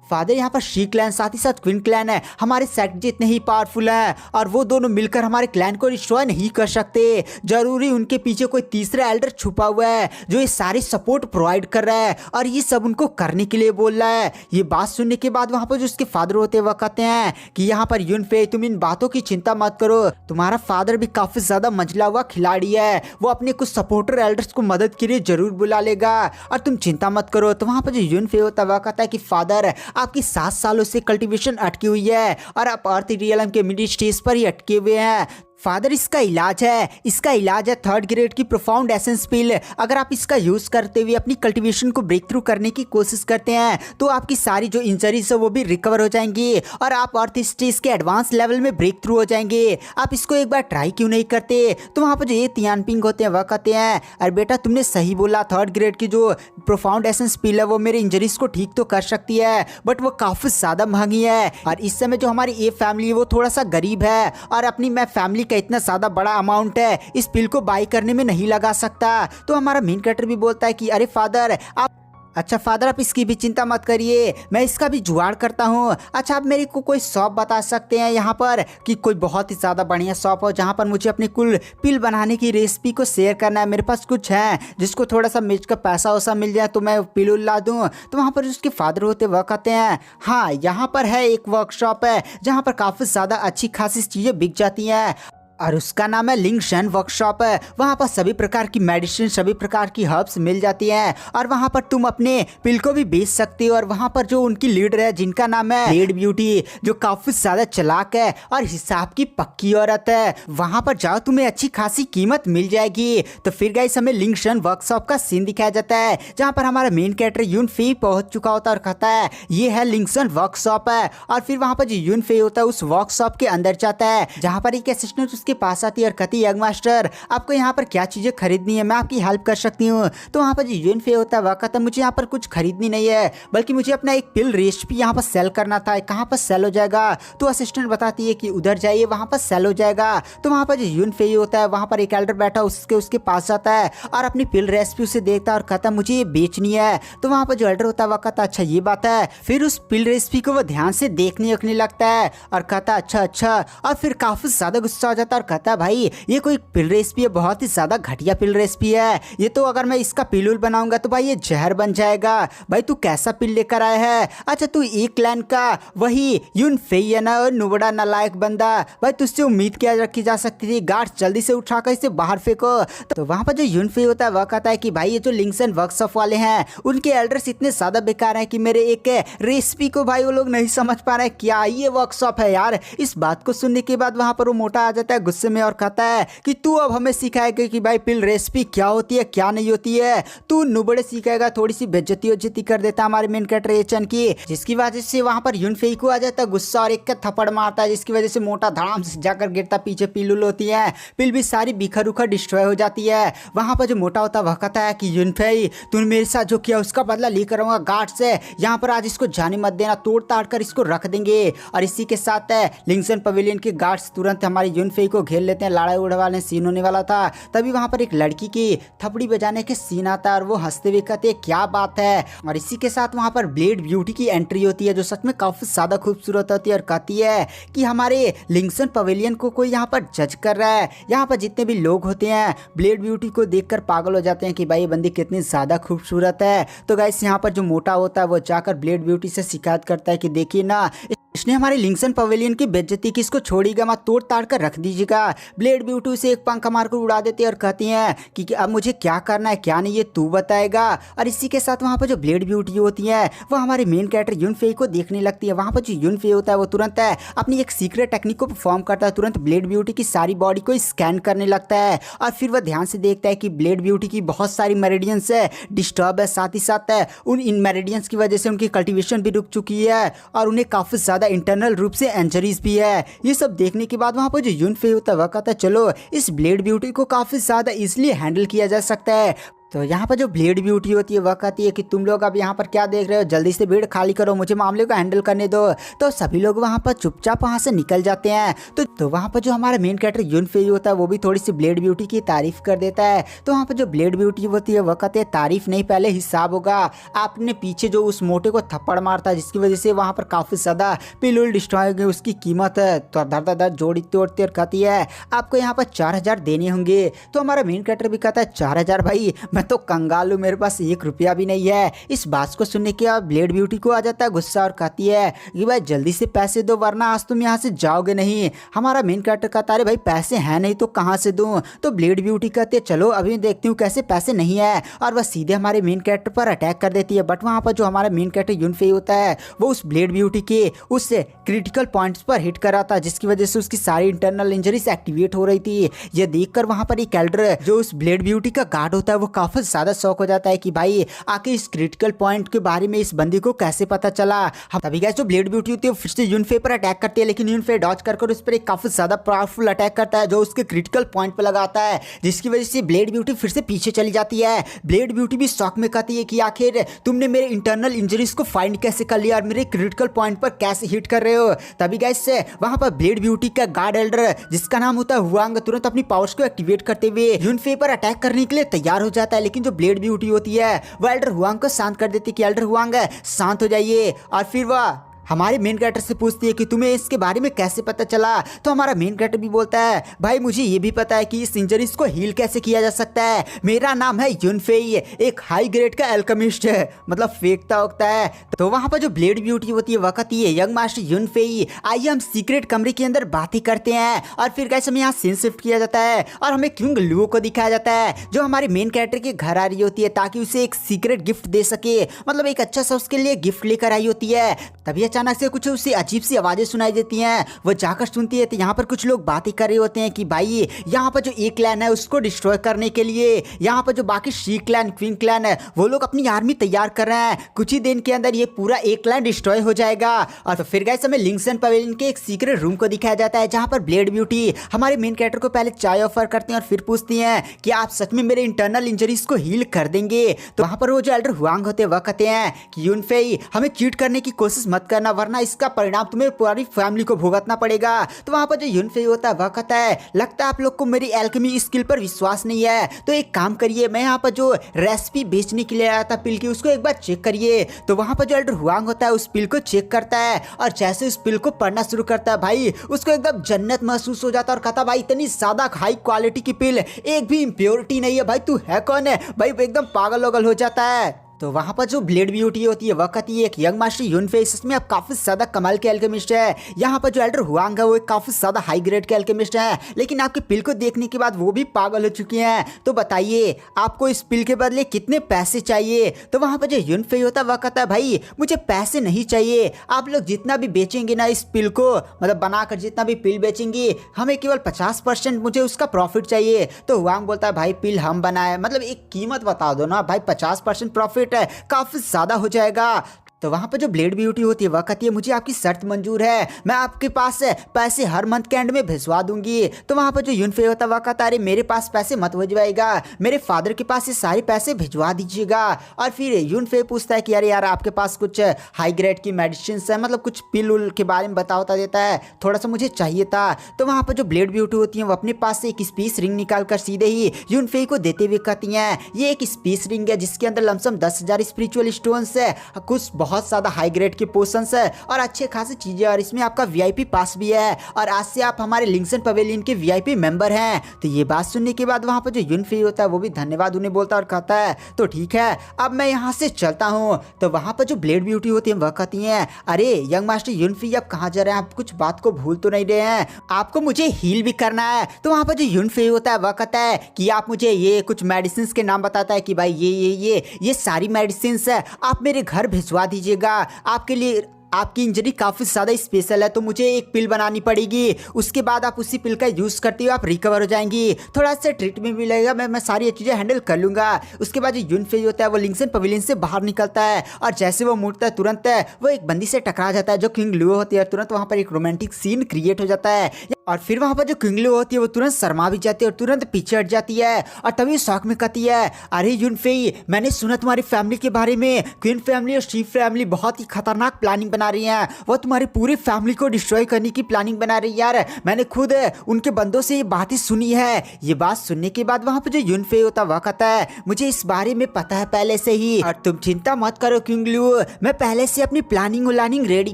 फादर यहाँ पर शी क्लैन साथ ही साथ क्वीन क्लैन है हमारे सेट जितने ही पावरफुल हैं और वो दोनों मिलकर हमारे क्लैन को डिस्ट्रॉय नहीं कर सकते। जरूरी उनके पीछे कोई तीसरा एल्डर छुपा हुआ है जो ये सारी सपोर्ट प्रोवाइड कर रहा है और ये सब उनको करने के लिए बोल रहा है। ये बात सुनने के बाद वहाँ पर जो उसके फादर होते वो कहते हैं कि यहाँ पर यूनफे तुम इन बातों की चिंता मत करो, तुम्हारा फादर भी काफी ज्यादा मंझला हुआ खिलाड़ी है, वो अपने कुछ सपोर्टर एल्डर्स को मदद के लिए जरूर बुला लेगा और तुम चिंता मत करो। तो वहाँ पर जो यूनफे होता है वह कहता है कि फादर आपकी 7 सालों से कल्टीवेशन अटकी हुई है और आप अर्थ रियलम के मिड स्टेज पर ही अटके हुए हैं। फादर इसका इलाज है 3rd ग्रेड की प्रोफाउंड एसेंस पिल। अगर आप इसका यूज करते हुए अपनी कल्टीवेशन को ब्रेक थ्रू करने की कोशिश करते हैं तो आपकी सारी जो इंजरीज है वो भी रिकवर हो जाएंगी और आप अर्थ स्टेज के एडवांस लेवल में ब्रेक थ्रू हो जाएंगे। आप इसको एक बार ट्राई क्यों नहीं करते? तो वहाँ पर जो ये तियानपिंग होते हैं वह कहते हैं अरे बेटा तुमने सही बोला, 3rd ग्रेड की जो प्रोफाउंड एसेंस पिल है वो मेरे इंजरीज को ठीक तो कर सकती है बट वो काफी ज्यादा महंगी है और इस समय जो हमारी ये फैमिली है वो थोड़ा सा गरीब है और अपनी मैं फैमिली का इतना ज्यादा बड़ा अमाउंट है इस पिल को बाई करने में नहीं लगा सकता। तो हमारा मेन कैरेक्टर भी बोलता है कि अरे फादर आप अच्छा फादर आप इसकी भी चिंता मत करिए, मैं इसका भी जुगाड़ करता हूँ। अच्छा आप मेरे को कोई शॉप बता सकते हैं यहाँ पर कि कोई बहुत ही ज़्यादा बढ़िया शॉप हो जहाँ पर मुझे अपनी कुल पिल बनाने की रेसिपी को शेयर करना है। मेरे पास कुछ है जिसको थोड़ा सा मिर्च का पैसा वैसा मिल जाए तो मैं पिल ला दूँ। तो वहाँ पर उसके फादर होते वह कहते हैं हाँ यहाँ पर है एक वर्कशॉप है जहाँ पर काफ़ी ज़्यादा अच्छी खासी चीज़ें बिक जाती हैं और उसका नाम है लिंगशन वर्कशॉप है। वहाँ पर सभी प्रकार की मेडिसिन सभी प्रकार की हर्ब्स मिल जाती हैं और वहाँ पर तुम अपने पिल को भी बेच सकते हो। और वहाँ पर जो उनकी लीडर है जिनका नाम है रेड ब्यूटी जो काफ़ी ज़्यादा चालाक है और हिसाब की पक्की औरत है, वहाँ पर जाओ तुम्हें अच्छी खासी कीमत मिल जाएगी। तो फिर गाइस हमें लिंगशन वर्कशॉप का सीन दिखाया जाता है जहाँ पर हमारा मेन कैरेक्टर यूनफे पहुँच चुका होता है और कहता है ये है लिंगशन वर्कशॉप है। और फिर वहाँ पर जो यूनफे होता है उस वर्कशॉप के अंदर जाता है जहाँ पर एक असिस्टेंट के पास आती है और कहती है यंग मास्टर आपको यहाँ पर क्या चीजें खरीदनी है, मैं आपकी हेल्प कर सकती हूँ। तो वहाँ पर जो यूनफे होता है वह कहता है मुझे यहाँ पर कुछ खरीदनी नहीं है बल्कि मुझे अपना एक पिल रेसिपी यहाँ पर सेल करना था, कहाँ पर सेल हो जाएगा? तो असिस्टेंट बताती है कि उधर जाइए वहाँ पर सेल हो जाएगा। तो वहाँ पर जो यूनफे होता है वहाँ पर एक एल्डर बैठा उसके पास जाता है और अपनी पिल रेसिपी उसे देखता है और कहता है मुझे ये बेचनी है। तो वहाँ पर जो एल्डर होता है वह कहता है अच्छा ये बात है। फिर उस पिल रेसिपी को वो ध्यान से देखने लगता है और कहता है अच्छा और फिर काफी ज्यादा गुस्सा हो जाता है और कहता है भाई ये कोई पिल रेसिपी है, बहुत ही ज्यादा घटिया पिल रेसिपी है, ये तो अगर मैं इसका पिलुल बनाऊंगा तो भाई ये जहर बन जाएगा। भाई तू कैसा पिल लेकर आया है? अच्छा तू एक क्लैन का वही यूनफे है ना, नुबड़ा नालायक बंदा, भाई तुझसे उम्मीद क्या रखी जा सकती थी? गार्ड जल्दी से उठाकर इसे बाहर फेंको। तो वहां पर जो यूनफे होता है वह कहता है कि भाई ये जो लिंगसन वर्कशॉप वाले हैं उनके एल्डर्स इतने ज्यादा बेकार हैं कि मेरे एक रेसिपी को भाई वो लोग नहीं समझ पा रहे। क्या ये वर्कशॉप है यार? इस बात को सुनने के बाद वहां पर वो मोटा आ जाता है गुस्से में और कहता है कि तू अब हमें सिखाएगा कि भाई पिल रेसिपी क्या होती है क्या नहीं होती है, तू नुबड़े सिखाएगा। थोड़ी सी बेइज्जती कर देता हमारे मेन कैरेक्टर एचन की, जिसकी वजह से वहां पर यूनफे को आ जाता है गुस्सा और एक का थप्पड़ मारता है जिसकी वजह से मोटा धड़ाम से जाकर गिरता, पीछे पिल होती है, पिल भी सारी बिखर उखर डिस्ट्रॉय हो जाती है। वहां पर जो मोटा होता है वह कहता है कि यूनफे तूने मेरे साथ जो किया उसका बदला लेकर आऊंगा गार्ड से, यहाँ पर आज इसको जाने मत देना, तोड़ ताड़ कर इसको रख देंगे। और इसी के साथ लिंगसन पवेलियन के गार्ड्स तुरंत हमारे यूनफे को घेर लेते हैं। लड़ाई उड़वाने सीन होने वाला था तभी वहां पर एक लड़की की थपड़ी बजाने के सीन आता है और वो हंसते हुए कहते हैं क्या बात है। और इसी के साथ वहां पर ब्लेड ब्यूटी की एंट्री होती है जो सच में काफी ज्यादा खूबसूरत होती है और कहती है कि हमारे लिंगसन पवेलियन को कोई यहाँ पर जज कर रहा है। यहाँ पर जितने भी लोग होते हैं ब्लेड ब्यूटी को देखकर पागल हो जाते हैं कि भाई ये बंदी कितनी ज्यादा खूबसूरत है। तो गाइस यहाँ पर जो मोटा होता है वो जाकर ब्लेड ब्यूटी से शिकायत करता है कि देखिए ना इसने हमारे लिंगसन पवेलियन की बेइज्जती की, इसको छोड़िएगा मत, तोड़ ताड़ कर रख दीजिएगा। ब्लेड ब्यूटी से एक पंखा मारकर उड़ा देती है और कहती हैं कि अब मुझे क्या करना है क्या नहीं ये तू बताएगा। और इसी के साथ वहाँ पर जो ब्लेड ब्यूटी होती है वो हमारे मेन कैरेक्टर यूनफे को देखने लगती है। वहाँ पर जो यूनफे होता है वो तुरंत अपनी एक सीक्रेट टेक्निक को परफॉर्म करता है, तुरंत ब्लेड ब्यूटी की सारी बॉडी को स्कैन करने लगता है और फिर वह ध्यान से देखता है कि ब्लेड ब्यूटी की बहुत सारी मेरिडियंस डिस्टर्ब है, साथ ही साथ उन इन मेरिडियंस की वजह से उनकी कल्टीवेशन भी रुक चुकी है और उन्हें काफी ज्यादा इंटरनल रूप से इंजरीज भी है। ये सब देखने के बाद वहां पर जो यूनफे होता है वह कहता है चलो इस ब्लेड ब्यूटी को काफी ज्यादा इजीली हैंडल किया जा सकता है। तो यहाँ पर जो ब्लेड ब्यूटी होती है वह कहती है कि तुम लोग अब यहाँ पर क्या देख रहे हो, जल्दी से भीड़ खाली करो, मुझे मामले को हैंडल करने दो। तो सभी लोग वहाँ पर चुपचाप वहाँ से निकल जाते हैं। तो वहाँ पर जो हमारा मेन कैरेक्टर यूनफेई होता है वो भी थोड़ी सी ब्लेड ब्यूटी की तारीफ कर देता है। तो वहाँ पर जो ब्लेड ब्यूटी होती है वह कहते हैं तारीफ नहीं, पहले हिसाब होगा। आपने पीछे जो उस मोटे को थप्पड़ मारता जिसकी वजह से वहाँ पर काफ़ी ज़्यादा पिलुल डिस्ट्रॉय गई, उसकी कीमत तो दर जोड़ी तोड़ती और कहती है आपको यहाँ पर 4000 देने होंगे। तो हमारा मेन कैरेक्टर भी कहता है 4000 भाई, मैं तो कंगाल हूँ, मेरे पास 1 रुपया भी नहीं है। इस बात को सुनने के बाद ब्लेड ब्यूटी को आ जाता है गुस्सा और कहती है कि भाई जल्दी से पैसे दो वरना आज तुम यहाँ से जाओगे नहीं। हमारा मेन कैरेक्टर कहता है भाई पैसे हैं नहीं तो कहाँ से दूँ। तो ब्लेड ब्यूटी कहते है चलो अभी देखती हूँ कैसे पैसे नहीं है, और वह सीधे हमारे मेन कैरेक्टर पर अटैक कर देती है। बट वहाँ पर जो हमारा मेन कैरेक्टर यूनफेई होता है वो उस ब्लेड ब्यूटी के उस क्रिटिकल पॉइंट्स पर हिट कर रहा था जिसकी वजह से उसकी सारी इंटरनल इंजरीज एक्टिवेट हो रही थी। यह देखकर वहाँ पर एक एल्डर जो उस ब्लेड ब्यूटी का गार्ड होता है वो काफी ज्यादा शौक हो जाता है कि भाई आखिर इस क्रिटिकल पॉइंट के बारे में इस बंदी को कैसे पता चला। तभी गाइस जो ब्लेड ब्यूटी होती है फिर से यूनफेई पर अटैक करती है, लेकिन यूनफेई डॉज कर उस पर एक काफी ज्यादा पावरफुल अटैक करता है जो उसके क्रिटिकल पॉइंट पर लगाता है, जिसकी वजह से ब्लेड ब्यूटी फिर से पीछे चली जाती है। ब्लेड ब्यूटी भी शॉक में कहती है कि आखिर तुमने मेरे इंटरनल इंजरीज को फाइंड कैसे कर लिया और मेरे क्रिटिकल पॉइंट पर कैसे हिट कर रहे हो। तभी गाइस वहां पर ब्लेड ब्यूटी का गार्ड एल्डर जिसका नाम होता है हुआंग तुरंत अपनी पावर्स को एक्टिवेट करते हुए यूनफेई पर अटैक करने के लिए तैयार हो जाता है, लेकिन जो ब्लेड ब्यूटी होती है वह एल्डर हुआंग को शांत कर देती है कि एल्डर हुआंग शांत हो जाइए। और फिर वह हमारे मेन कैरेक्टर से पूछती है कि तुम्हें इसके बारे में कैसे पता चला। तो हमारा मेन कैरेक्टर भी बोलता है भाई मुझे ये भी पता है कि इस इंजरीज को हील कैसे किया जा सकता है, मेरा नाम है यूनफेई, एक हाई ग्रेड का एल्केमिस्ट है, मतलब फेंकता उगता है। तो वहाँ पर जो ब्लेड ब्यूटी होती है वह कहती है यंग मास्टर यूनफेई आइए हम सीक्रेट कमरे के अंदर बातें करते हैं। और फिर गाइस हमें यहाँ सीन शिफ्ट किया जाता है और हमें क्विंग लुओ को दिखाया जाता है जो हमारे मेन कैरेक्टर के घर आ रही होती है ताकि उसे एक सीक्रेट गिफ्ट दे सके, मतलब एक अच्छा सा उसके लिए गिफ्ट लेकर आई होती है। तभी अचानक से कुछ उसे अजीब सी आवाजें सुनाई देती हैं। वो जाकर सुनती है तो यहाँ पर कुछ लोग बातें कर रहे होते हैं कि भाई यहाँ पर जो एक क्लैन है उसको डिस्ट्रॉय करने के लिए यहाँ पर जो बाकी शी क्लैन क्वीन क्लैन है वो लोग अपनी आर्मी तैयार कर रहे हैं, कुछ ही दिन के अंदर ये पूरा एक क्लैन डिस्ट्रॉय हो जाएगा। और तो फिर गाइस हमें लिंक्सन पवेलियन के एक सीक्रेट रूम को दिखाया जाता है जहाँ पर ब्लेड ब्यूटी हमारे मेन कैरेक्टर को पहले चाय ऑफर करते हैं और फिर पूछती हैं कि आप सच में मेरे इंटरनल इंजरीज को हील कर देंगे। तो वहाँ पर वो जो एल्डर हुआंग होते हैं वह कहते हैं कि यूनफेई हमें चीट करने की कोशिश मत करना वरना इसका परिणाम तुम्हें पूरी फैमिली को भुगतना पड़ेगा। तो वहां पर जो यूनफेई होता है वह कहता है लगता है आप लोग को मेरी एल्केमी स्किल पर विश्वास नहीं है, तो एक काम करिए मैं यहाँ पर जो रेसिपी बेचने के लिए आया था पिल की उसको एक बार चेक करिए। तो वहां पर जो एल्डर हुआंग होता है उस पिल को चेक करता है और जैसे उस पिल को पढ़ना शुरू करता है भाई उसको एकदम जन्नत महसूस हो जाता है और कहता भाई इतनी ज्यादा हाई क्वालिटी की पिल, एक भी इम्प्योरिटी नहीं है, भाई तू है कौन है भाई, एकदम पागल वगल हो जाता है। तो वहाँ पर जो ब्लेड ब्यूटी होती है वह कहती है कि यंग मास्टर यूनफेई इसमें आप काफी ज्यादा कमाल के एल्केमिस्ट है। यहाँ पर जो एल्डर हुआंग है वो एक काफी ज्यादा हाई ग्रेड के एल्केमिस्ट है, लेकिन आपके पिल को देखने के बाद वो भी पागल हो चुके हैं। तो बताइए आपको इस पिल के बदले कितने पैसे चाहिए। तो वहाँ पर जो यूनफेई होता है वह कहता है भाई मुझे पैसे नहीं चाहिए, आप लोग जितना भी बेचेंगे ना इस पिल को, मतलब बनाकर जितना भी पिल बेचेंगे हमें केवल 50% मुझे उसका प्रॉफिट चाहिए। तो हुआंग बोलता है भाई पिल हम बनाए, मतलब एक कीमत बता दो ना भाई, 50% प्रॉफिट है काफी ज्यादा हो जाएगा। तो वहाँ पर जो ब्लेड ब्यूटी होती है वह कहती है मुझे आपकी शर्त मंजूर है, मैं आपके पास पैसे हर मंथ के एंड में भिजवा दूंगी। तो वहाँ पर जो यूनफेई होता है वह कहता है अरे मेरे पास पैसे मत भिजवाएगा, मेरे फादर के पास ये सारे पैसे भिजवा दीजिएगा। और फिर यूनफेई पूछता है कि अरे यार आपके पास कुछ हाई ग्रेड की मेडिसिन है, मतलब कुछ पिल उल के बारे में बता देता है, थोड़ा सा मुझे चाहिए था। तो वहाँ पर जो ब्लेड ब्यूटी होती है वो अपने पास से एक स्पेस रिंग निकाल कर सीधे ही यूनफेई को देते हुए कहती हैं ये एक स्पेस रिंग है जिसके अंदर लमसम 10,000 स्पिरिचुअल स्टोन्स है, कुछ बहुत ज्यादा हाई ग्रेड के पोशंस है और अच्छे खासी चीजें, और इसमें आपका वीआईपी पास भी है और आज से आप हमारे लिंक्सन पवेलियन के वीआईपी मेंबर हैं। तो ये बात सुनने के बाद वहां पर जो यूनफेई होता है वो भी धन्यवाद उन्हें बोलता है और कहता है तो ठीक है अब मैं यहाँ से चलता हूँ। तो वहां पर जो ब्लेड ब्यूटी होती है वह कहती है अरे यंग मास्टर यूनफेई आप कहाँ जा रहे हैं, आप कुछ बात को भूल तो नहीं रहे हैं, आपको मुझे हील भी करना है। तो वहां पर जो यूनफेई होता है वह कहता है कि आप मुझे ये कुछ मेडिसिन के नाम बताता है कि भाई ये सारी मेडिसिन है आप मेरे घर भिजवा दीजिएगा, आपके लिए आपकी इंजरी काफ़ी ज़्यादा स्पेशल है तो मुझे एक पिल बनानी पड़ेगी, उसके बाद आप उसी पिल का यूज़ करते हुए आप रिकवर हो जाएंगी, थोड़ा सा ट्रीटमेंट भी लगेगा, मैं सारी चीज़ें हैंडल कर लूँगा। उसके बाद जो यूनफेई होता है वो लिंक्सन पवेलियन से बाहर निकलता है और जैसे वो मुड़ता है तुरंत वो एक बंदी से टकरा जाता है जो क्विंग लुओ होती है, तुरंत वहाँ पर एक रोमांटिक सीन क्रिएट हो जाता है। और फिर वहां पर जो क्विंगलू होती है वो तुरंत शर्मा भी जाती है और तुरंत पीछे हट जाती है और तभी शौक में कहती है, अरे यूनफेई, मैंने सुना तुम्हारी फैमिली के बारे में, क्वीन फैमिली और शीप फैमिली बहुत ही खतरनाक प्लानिंग बना रही है, वो तुम्हारी पूरी फैमिली को डिस्ट्रॉय करने की प्लानिंग बना रही है। यार मैंने खुद उनके बंदों से ये बातें सुनी है। ये बात सुनने के बाद वहां पर जो यूनफेई होता है वह कहता है, मुझे इस बारे में पता है पहले से ही, और तुम चिंता मत करो क्विंगलू, मैं पहले से अपनी प्लानिंग रेडी